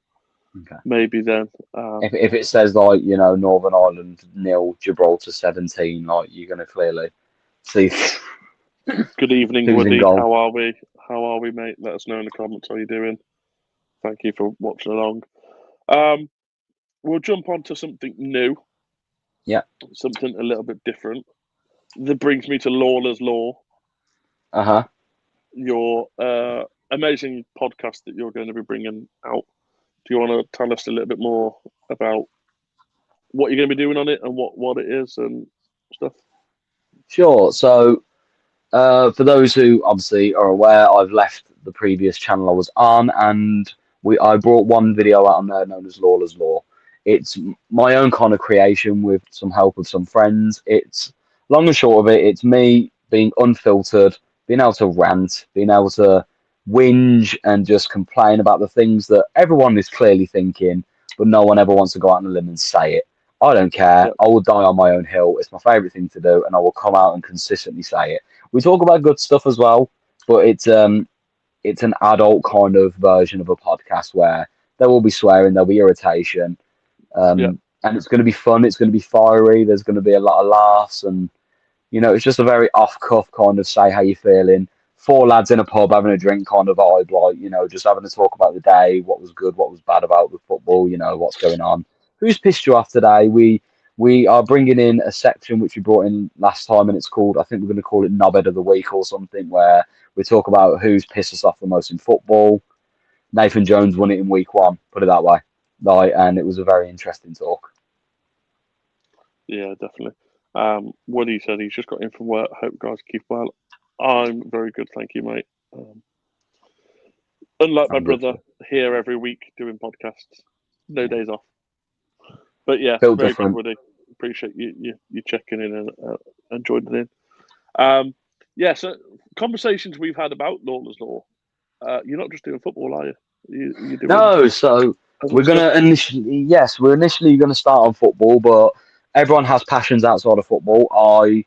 Okay. Maybe then. If it says like Northern Ireland 0, Gibraltar 17, like you're gonna clearly see. Good evening, who's in Woody. goal. How are we? How are we, mate? Let us know in the comments how you're doing. Thank you for watching along. We'll jump on to something new. Yeah. Something a little bit different. That brings me to Lawler's Law. Your amazing podcast that you're going to be bringing out. Do you want to tell us a little bit more about what you're going to be doing on it and what it is and stuff? Sure. So, for those who obviously are aware, I've left the previous channel I was on, and I brought one video out on there known as Lawler's Law. It's my own kind of creation with some help of some friends. It's long and short of it. It's me being unfiltered, being able to rant, being able to whinge and just complain about the things that everyone is clearly thinking, but no one ever wants to go out on a limb and say it. I don't care. I will die on my own hill. It's my favourite thing to do, and I will come out and consistently say it. We talk about good stuff as well, but it's an adult kind of version of a podcast where there will be swearing, there'll be irritation, and it's going to be fun. It's going to be fiery. There's going to be a lot of laughs, and it's just a very off-cuff kind of say how you're feeling. Four lads in a pub having a drink kind of vibe, like just having to talk about the day, what was good, what was bad about the football, what's going on. Who's pissed you off today? We are bringing in a section which we brought in last time, and it's called, I think we're going to call it Knobhead of the Week or something, where we talk about who's pissed us off the most in football. Nathan Jones won it in week 1, put it that way. And it was a very interesting talk. Yeah, definitely. Woody said he's just got in from work. Hope guys keep well. I'm very good, thank you, mate. Unlike my brother here every week doing podcasts, no days off. But yeah, Built very different. good, Woody. Appreciate you checking in and joining in. So conversations we've had about Lawler's Law. You're not just doing football, are you? You're doing No, so we're gonna we're initially gonna start on football, but everyone has passions outside of football. I,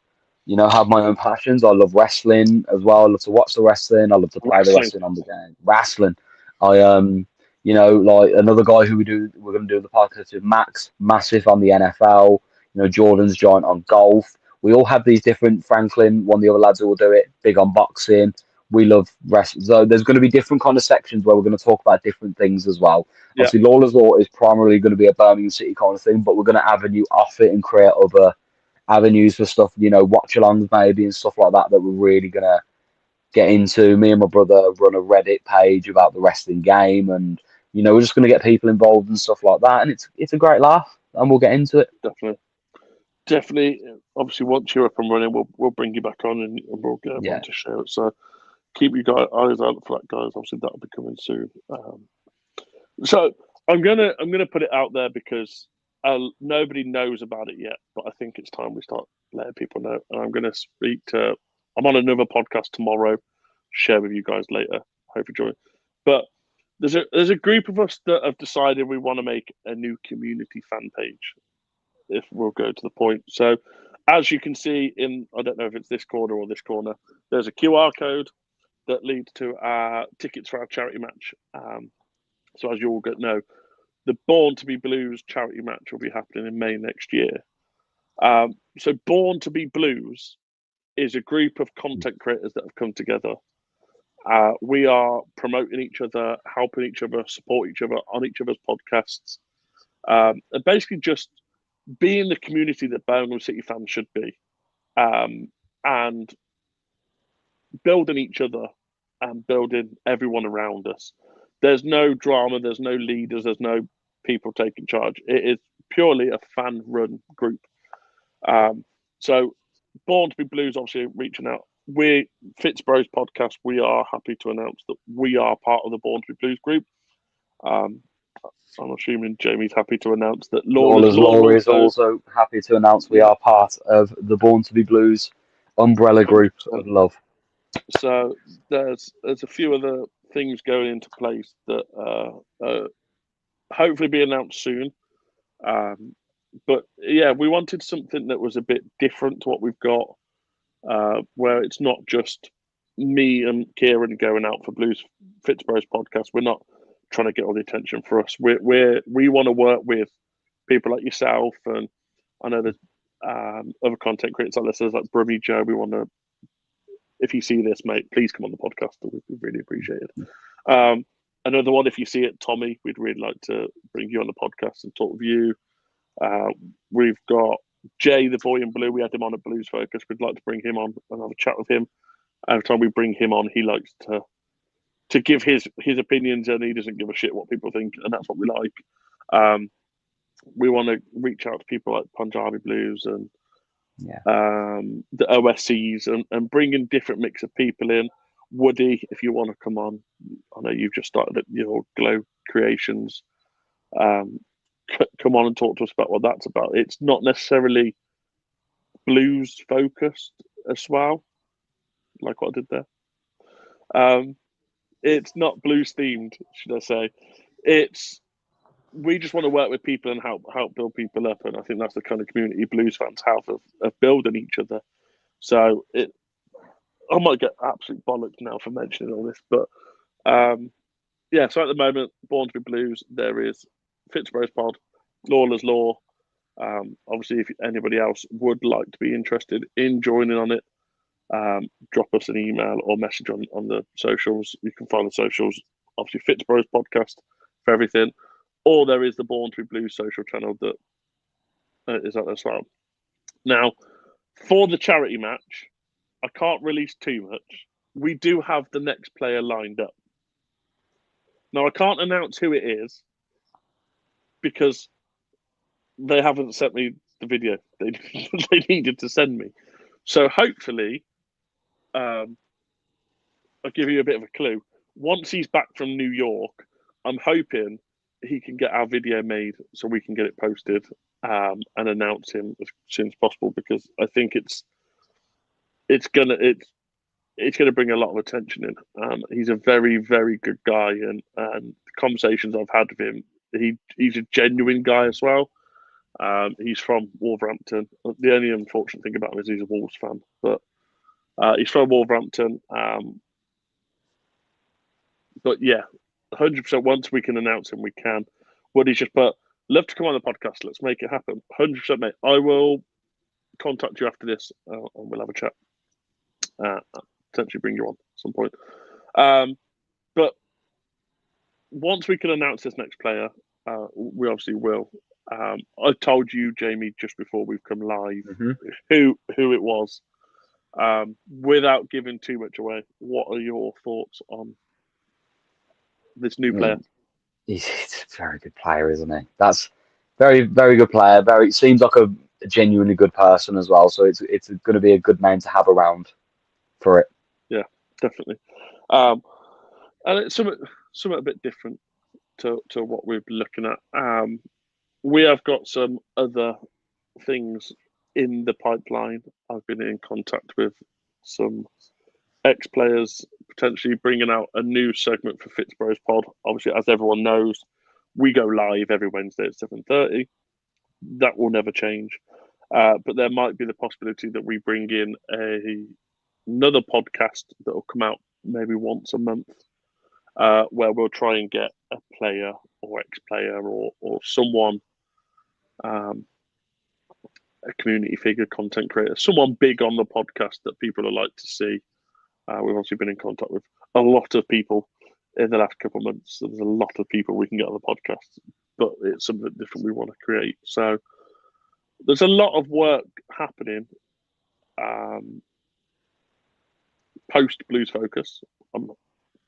have my own passions. I love wrestling as well. I love to watch the wrestling. I love to play the wrestling on the game. Wrestling. I like another guy who we're gonna do the podcast with, Max, massive on the NFL. Jordan's giant on golf. We all have these different. Franklin, one of the other lads who will do it, big on boxing. We love wrestling. So there's going to be different kind of sections where we're going to talk about different things as well. Yeah. Obviously, Lawler's Law is primarily going to be a Birmingham City kind of thing, but we're going to avenue off it and create other avenues for stuff, watch-alongs maybe and stuff like that we're really going to get into. Me and my brother run a Reddit page about the wrestling game, and, we're just going to get people involved and stuff like that, and it's a great laugh, and we'll get into it. Definitely. Obviously, once you're up and running, we'll bring you back on and we'll get everyone to share it. So keep your eyes out for that, guys. Obviously, that'll be coming soon. So I'm gonna put it out there because nobody knows about it yet, but I think it's time we start letting people know. And I'm gonna speak to I'm on another podcast tomorrow. Share with you guys later. Hope you enjoy. But there's a group of us that have decided we want to make a new community fan page. If we'll go to the point. So, as you can see in, I don't know if it's this corner or this corner, there's a QR code that leads to our tickets for our charity match. So as you all know, the Born to be Blues charity match will be happening in May next year. So Born to be Blues is a group of content creators that have come together. We are promoting each other, helping each other, support each other on each other's podcasts, and basically just being the community that Birmingham City fans should be, and building each other and building everyone around us. There's no drama, there's no leaders, there's no people taking charge. It is purely a fan-run group. So Born to be Blues, obviously reaching out. We're FitzBros podcast. We are happy to announce that we are part of the Born to be Blues group. I'm assuming Jamie's happy to announce that Lawler's Law is also happy to announce we are part of the Born to be Blues umbrella group of love. So there's a few other things going into place that hopefully be announced soon. But yeah, we wanted something that was a bit different to what we've got, where it's not just me and Kieran going out for Blues FitzBros podcast. We're not trying to get all the attention for us. We want to work with people like yourself, and I know there's other content creators like listeners like Brummy Joe. We want to, if you see this, mate, please come on the podcast. We'd really appreciate it. Another one, if you see it, Tommy, we'd really like to bring you on the podcast and talk with you. We've got Jay, the boy in blue. We had him on at Blues Focus. We'd like to bring him on and have a chat with him. Every time we bring him on, he likes to give his opinions, and he doesn't give a shit what people think, and that's what we like. We want to reach out to people like Punjabi Blues and the OSCs and bring in different mix of people in. Woody, if you want to come on, I know you've just started at your Glow Creations. Come on and talk to us about what that's about. It's not necessarily blues focused as well, like what I did there. It's not blues themed, should I say? We just want to work with people and help build people up, and I think that's the kind of community blues fans have of building each other. So I might get absolute bollocks now for mentioning all this, but yeah. So at the moment, Born to be Blues, there is FitzBros Pod, Lawler's Law. Obviously, if anybody else would like to be interested in joining on it, drop us an email or message on the socials. You can follow the socials, obviously FitzBros Podcast for everything, or there is the Born to be Blues social channel that is at as well. Now, for the charity match, I can't release too much. We do have the next player lined up. Now, I can't announce who it is because they haven't sent me the video they needed to send me. So hopefully, I'll give you a bit of a clue. Once he's back from New York, I'm hoping he can get our video made so we can get it posted and announce him as soon as possible, because I think it's gonna bring a lot of attention in. He's a very, very good guy, and the conversations I've had with him, he's a genuine guy as well. He's from Wolverhampton. The only unfortunate thing about him is he's a Wolves fan, but he's from Wolverhampton. But yeah, 100%. Once we can announce him, we can. Woody's just put, love to come on the podcast. Let's make it happen. 100%, mate. I will contact you after this, and we'll have a chat. Potentially bring you on at some point. But once we can announce this next player, we obviously will. I told you, Jamie, just before we've come live, who it was. Without giving too much away, what are your thoughts on this new player? He's a very good player, isn't he? That's very, very good player. Seems like a genuinely good person as well. So it's going to be a good name to have around for it. Yeah, definitely. And it's something a bit different to what we're looking at. We have got some other things in the pipeline. I've been in contact with some ex-players, potentially bringing out a new segment for FitzBros Pod. Obviously, as everyone knows, we go live every Wednesday at 7:30. That will never change. But there might be the possibility that we bring in another podcast that will come out maybe once a month, where we'll try and get a player or ex-player or someone, a community figure, content creator, someone big on the podcast that people would like to see. We've obviously been in contact with a lot of people in the last couple of months. So there's a lot of people we can get on the podcast, but it's something different we want to create. So there's a lot of work happening post Blues Focus. I'm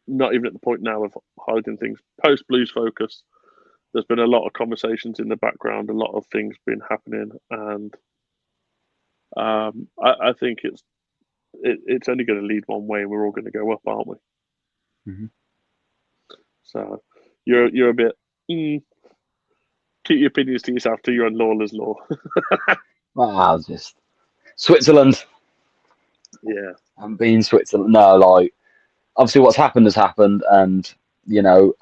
not even at the point now of hiding things. Post Blues Focus, there's been a lot of conversations in the background, a lot of things been happening, and I think it's only going to lead one way, and we're all going to go up, aren't we? Mm-hmm. So you're a bit keep your opinions to yourself till you're on Lawler's Law. Wow, just Switzerland. Yeah, I'm being Switzerland. No, like obviously what's happened has happened, and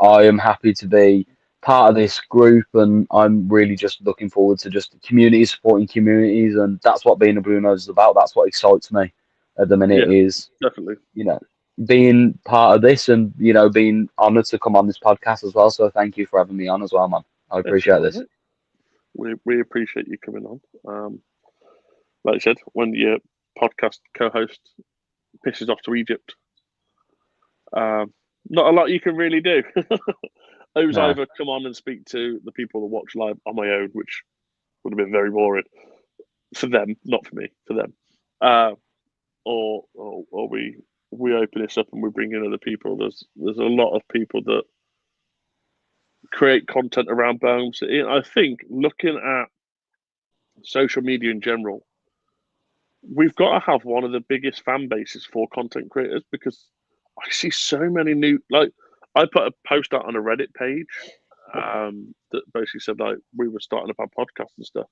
I am happy to be part of this group, and I'm really just looking forward to just communities supporting communities, and that's what being a Blue Nose is about. That's what excites me at the minute, is definitely being part of this, and being honoured to come on this podcast as well. So thank you for having me on as well, man. I appreciate this. We appreciate you coming on. Like I said, when your podcast co-host pisses off to Egypt, not a lot you can really do. I was either come on and speak to the people that watch live on my own, which would have been very boring for them, not for me, for them, or we open this up and we bring in other people. There's a lot of people that create content around Birmingham City, and I think looking at social media in general, we've got to have one of the biggest fan bases for content creators, because I see so many new, like, I put a post out on a Reddit page that basically said, like, we were starting up our podcast and stuff,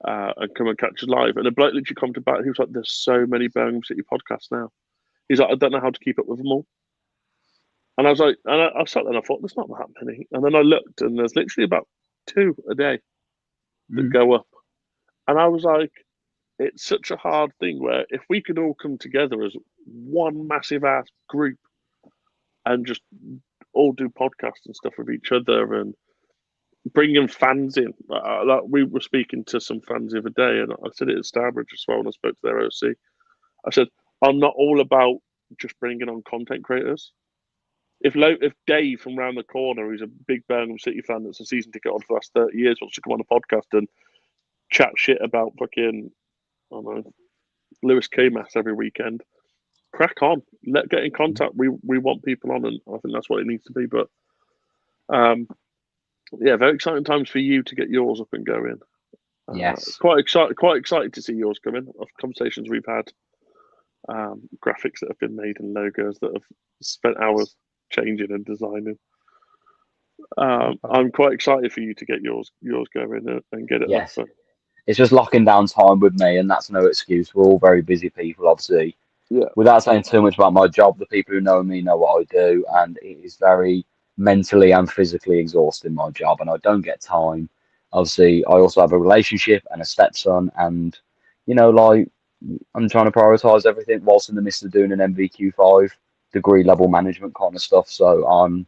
and come and catch us live. And a bloke literally commented back, he was like, there's so many Birmingham City podcasts now. He's like, I don't know how to keep up with them all. And I was like, and I sat there and I thought, there's not that many. And then I looked, and there's literally about 2 a day that go up. And I was like, it's such a hard thing where if we could all come together as one massive ass group and just all do podcasts and stuff with each other and bringing fans in. Like we were speaking to some fans the other day, and I said it at Starbridge as well when I spoke to their OC. I said, I'm not all about just bringing on content creators. If Dave from round the corner, who's a big Birmingham City fan that's a season ticket on for the last 30 years, wants to come on a podcast and chat shit about fucking, I don't know, Lewis K-Mass every weekend, crack on. Get in contact. We want people on, and I think that's what it needs to be. But yeah, very exciting times for you to get yours up and going. Yes. Quite excited to see yours come in. Of conversations we've had, graphics that have been made and logos that have spent hours changing and designing. I'm quite excited for you to get yours going and get it Yes. up. It's just locking down time with me, and that's no excuse. We're all very busy people, obviously. Yeah. Without saying too much about my job, the people who know me know what I do, and it is very mentally and physically exhausting, my job, and I don't get time. Obviously, I also have a relationship and a stepson, and like, I'm trying to prioritize everything whilst in the midst of doing an MVQ5 degree level management kind of stuff. So I'm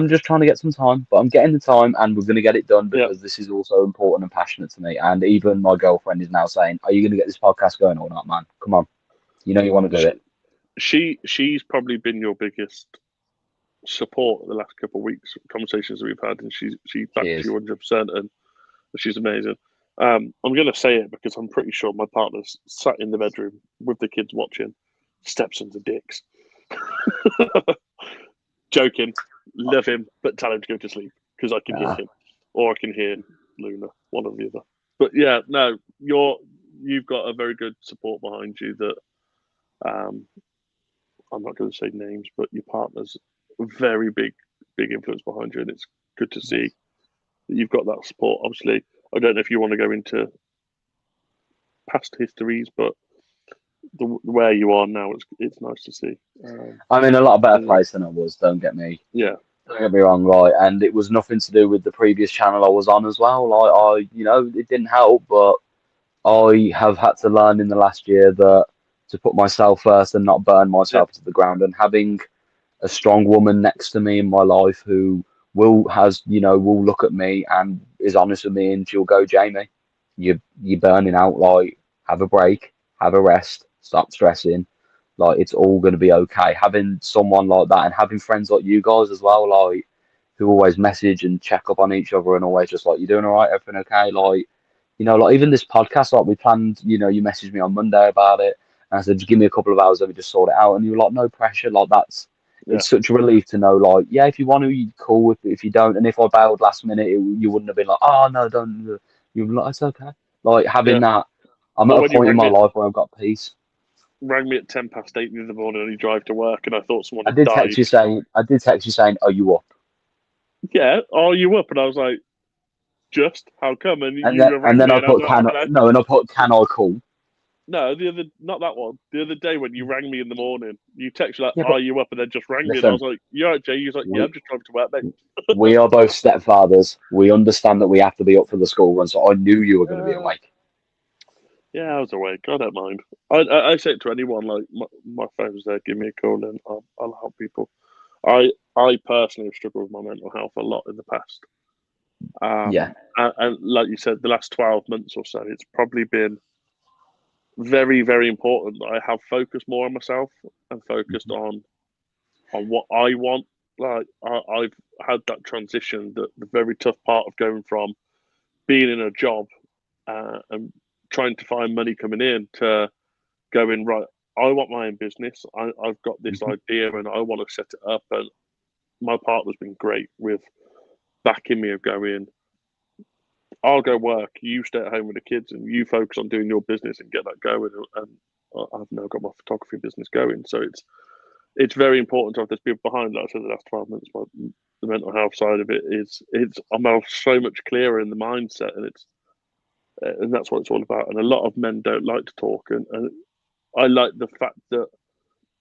just trying to get some time, but I'm getting the time, and we're going to get it done, because this is also important and passionate to me. And even my girlfriend is now saying, are you going to get this podcast going or not, man? Come on. You want to do it. She's probably been your biggest support the last couple of weeks, conversations that we've had, and she backs you 100%, and she's amazing. I'm going to say it because I'm pretty sure my partner's sat in the bedroom with the kids watching. Stepsons are dicks. Joking. Love him, but tell him to go to sleep, because I can hear him, or I can hear Luna, one or the other. But yeah, no, you've got a very good support behind you that I'm not going to say names, but your partner's a very big influence behind you, and it's good to see that you've got that support. Obviously, I don't know if you want to go into past histories, but where you are now, it's nice to see. I'm in a lot better Yeah. place than I was. Yeah. Don't get me wrong, right? And it was nothing to do with the previous channel I was on as well. Like it didn't help, but I have had to learn in the last year that to put myself first and not burn Yeah. myself to the ground. And having a strong woman next to me in my life who will look at me and is honest with me, and she'll go, Jamie, you're burning out. Like, have a break, have a rest, stop stressing. Like, it's all going to be okay. Having someone like that and having friends like you guys as well, like, who always message and check up on each other and always just like, you doing all right, everything okay? Like, like even this podcast, like we planned, you messaged me on Monday about it, and I said, just give me a couple of hours, let me just sort it out. And you were like, no pressure. Like, Yeah. it's such a relief to know, like, yeah, if you want to, you cool. If you don't, and if I bailed last minute, you wouldn't have been like, oh no, don't. You'd be like, it's okay. Like having that, I'm Or at a when you point in my life where I've got peace. rang me at 8:10 in the morning and you drive to work, and I thought someone I had did text died. you saying, are you up? Yeah, are you up? And I was like, just how come? And And you then rang me, I and I was put like, can hello. no, and I put can I call? No, not that one. The other day when you rang me in the morning, you texted like, Yeah, but "Are you up?" and then just rang me, and I listen, was like, "You alright, Jay?" He was like, "Yeah, we I'm just driving to work, mate." we are both stepfathers. We understand that we have to be up for the school run, so I knew you were going to be awake. Yeah, I was awake. I don't mind. I say it to anyone, like my phone's there. Give me a call, and I'll help people. I personally have struggled with my mental health a lot in the past. Yeah. And like you said, the last 12 months or so, it's probably been very, very important that I have focused more on myself and focused on what I want. Like I've had that transition, the very tough part of going from being in a job and trying to find money coming in to going right. I want my own business. I've got this idea and I want to set it up. And my partner's been great with backing me of going. I'll go work. You stay at home with the kids, and you focus on doing your business and get that going. And I've now got my photography business going, so it's very important to have those people behind. Like I said, the last 12 months, the mental health side of it I'm so much clearer in the mindset, and that's what it's all about. And a lot of men don't like to talk, and I like the fact that,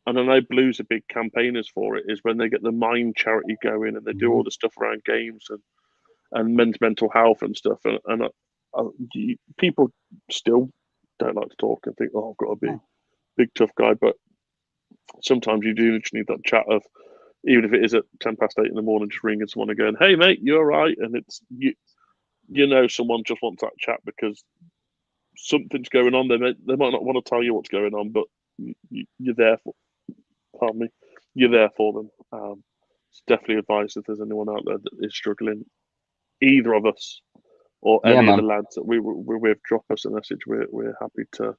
and I know Blues are big campaigners for it, is when they get the Mind charity going and they do all the stuff around games and men's mental health and stuff. And people still don't like to talk and think, oh, I've got to be a big tough guy. But sometimes you do just need that chat of, even if it is at 8:10 in the morning, just ringing someone and going, hey, mate, you're right. And it's, someone just wants that chat because something's going on. They might not want to tell you what's going on, but you're there for, pardon me, you're there for them. It's definitely advice if there's anyone out there that is struggling, either of us or Yeah, any of the man. lads that we're with, drop us a message. We're happy to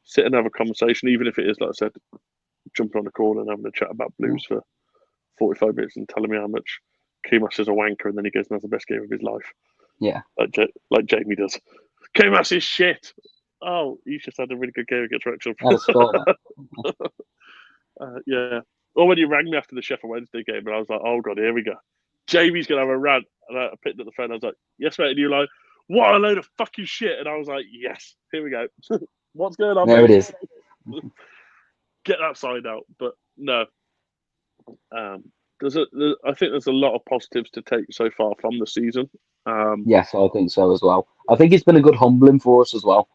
sit and have a conversation, even if it is, like I said, jumping on the call and having a chat about Blues for 45 minutes and telling me how much Kumas is a wanker, and then he goes and has the best game of his life. Yeah. Like Jamie does. Kumas is shit. Oh, he's just had a really good game against Wrexham. Yeah. Or when you rang me after the Sheffield Wednesday game, and I was like, oh, God, here we go. Jamie's going to have a rant. And I picked up the phone. I was like, yes, mate. And you were like, what a load of fucking shit. And I was like, yes, here we go. What's going on, There mate? it is. Get that side out. But no. I think there's a lot of positives to take so far from the season. Yes, I think so as well. I think it's been a good humbling for us as well.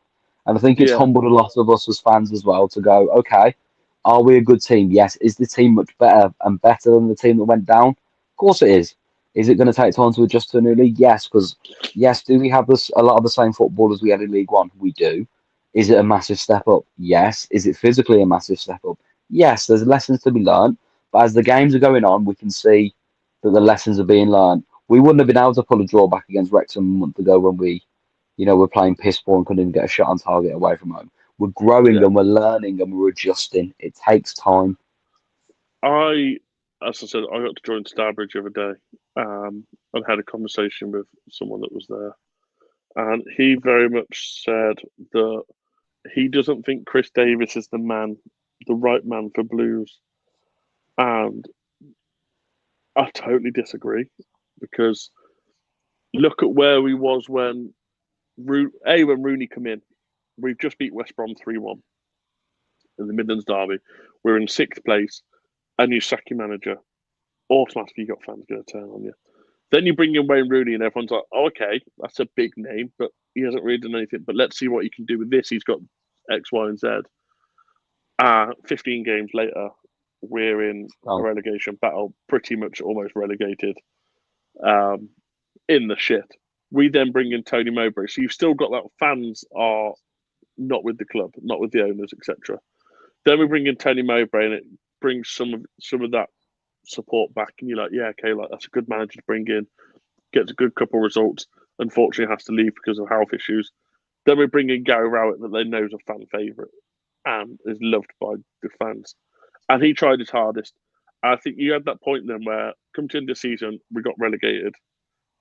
And I think it's Yeah. humbled a lot of us as fans as well to go, okay, are we a good team? Yes. Is the team much better and better than the team that went down? Of course it is. Is it going to take time to adjust to a new league? Yes, because do we have a lot of the same football as we had in League One? We do. Is it a massive step up? Yes. Is it physically a massive step up? Yes. There's lessons to be learned, but as the games are going on, we can see that the lessons are being learned. We wouldn't have been able to pull a draw back against Wrexham a month ago when we're playing piss poor and couldn't even get a shot on target away from home. We're growing Yeah. and we're learning and we're adjusting. It takes time. As I said, I got to join Starbridge the other day and had a conversation with someone that was there. And he very much said that he doesn't think Chris Davies is the right man for Blues. And I totally disagree, because look at where we was when Rooney come in. We've just beat West Brom 3-1. in the Midlands derby. We're in 6th place, and you sack your manager. Automatically, you got fans going to turn on you. Then you bring in Wayne Rooney, and everyone's like, oh, okay, that's a big name, but he hasn't really done anything. But let's see what he can do with this. He's got X, Y, and Z. 15 games later, we're in a relegation battle, pretty much almost relegated, in the shit. We then bring in Tony Mowbray. So you've still got that fans are not with the club, not with the owners, etc. Then we bring in Tony Mowbray, and it brings some of that support back. And you're like, yeah, okay, like that's a good manager to bring in. Gets a good couple of results. Unfortunately, has to leave because of health issues. Then we bring in Gary Rowett, that they know is a fan favourite and is loved by the fans. And he tried his hardest. I think you had that point then where, come to the end of the season, we got relegated.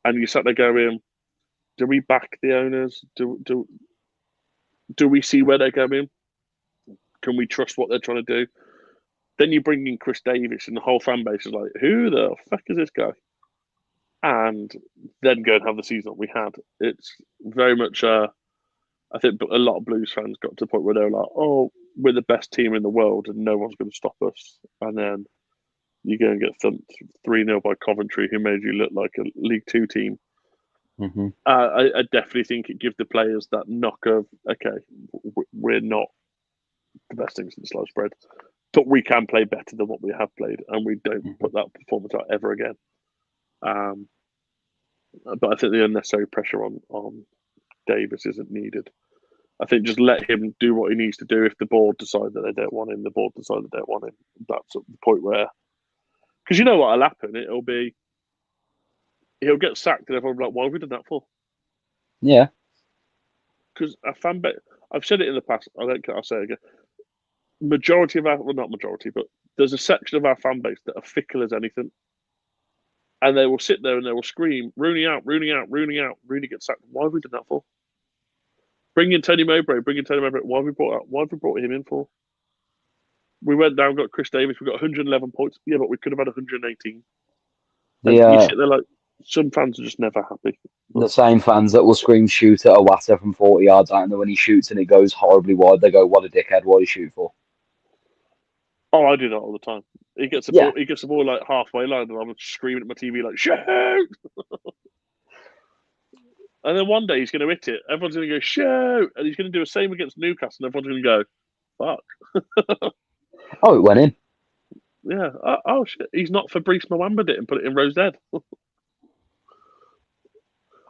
And you sat there going, do we back the owners? Do we see where they're going? Can we trust what they're trying to do? Then you bring in Chris Davies, and the whole fan base is like, who the fuck is this guy? And then go and have the season that we had. It's very much, I think a lot of Blues fans got to the point where they were like, oh, we're the best team in the world and no one's going to stop us. And then you go and get thumped 3-0 by Coventry, who made you look like a League Two team. Mm-hmm. I definitely think it gives the players that knock of, okay, we're not the best thing since sliced bread, but we can play better than what we have played, and we don't put that performance out ever again. But I think the unnecessary pressure on Davis isn't needed. I think just let him do what he needs to do. If the board decide that they don't want him, the board decide they don't want him. That's at the point where, because you know what will happen. He'll get sacked, and everyone will be like, "Why have we done that for?" Yeah. Because a fan base, I've said it in the past. I'll say it again. Majority of not majority, but there's a section of our fan base that are fickle as anything, and they will sit there and they will scream, "Rooney out, Rooney out, Rooney out." Rooney gets sacked. Why have we done that for? Bring in Tony Mowbray. Why have we brought him in for? We went down, got Chris Davies. We got 111 points. Yeah, but we could have had 118. And you sit there like, some fans are just never happy. The same fans that will scream shoot at a Watter from 40 yards out, and then when he shoots and it goes horribly wide, they go, "What a dickhead! What did he shoot for?" Oh, I do that all the time. He gets the ball. He gets the ball like halfway line, and I'm screaming at my TV like, "Shoot!" And then one day he's going to hit it. Everyone's going to go, "Shoot!" And he's going to do the same against Newcastle, and everyone's going to go, "Fuck." Oh, it went in. Yeah. Oh shit! He's not Fabrice Mwamba it and put it in Rose Dead.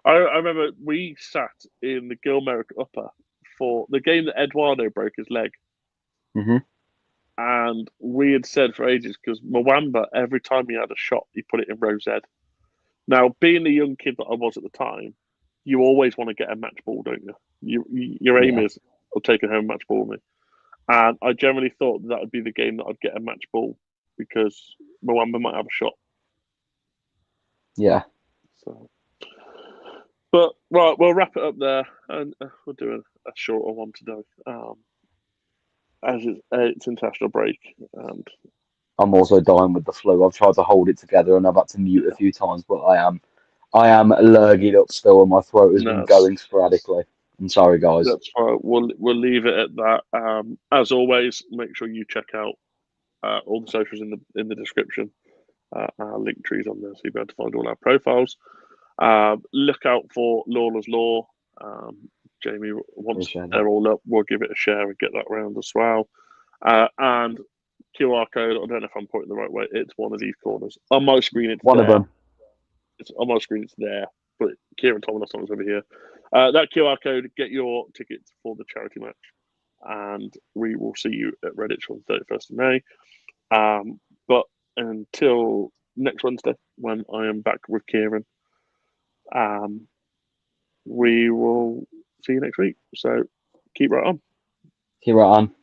I remember we sat in the Gilmerick Upper for the game that Eduardo broke his leg. Mm-hmm. And we had said for ages, because Mwamba, every time he had a shot, he put it in Rose Ed. Now, being the young kid that I was at the time, you always want to get a match ball, don't you? Your aim is, I'll take a home match ball with me. And I generally thought that would be the game that I'd get a match ball, because Mwamba might have a shot. Yeah. So, but right, we'll wrap it up there, and we'll do a shorter one today. As it's international break, and I'm also dying with the flu. I've tried to hold it together, and I've had to mute a few times, but I am allergic up still, and my throat has been going sporadically. I'm sorry, guys. That's fine. We'll leave it at that. As always, make sure you check out all the socials in the description. Our link trees on there, so you'll be able to find all our profiles. Look out for Lawler's Law. Jamie, once they're all up, we'll give it a share and get that round as well. And QR code, I don't know if I'm pointing the right way. It's one of these corners. On my screen, it's one there. of them. On my screen, it's there. But Kieran Thomas is over here. That QR code, get your tickets for the charity match. And we will see you at Redditch on the 31st of May. But until next Wednesday, when I am back with Kieran, we will see you next week. So keep right on. Keep right on.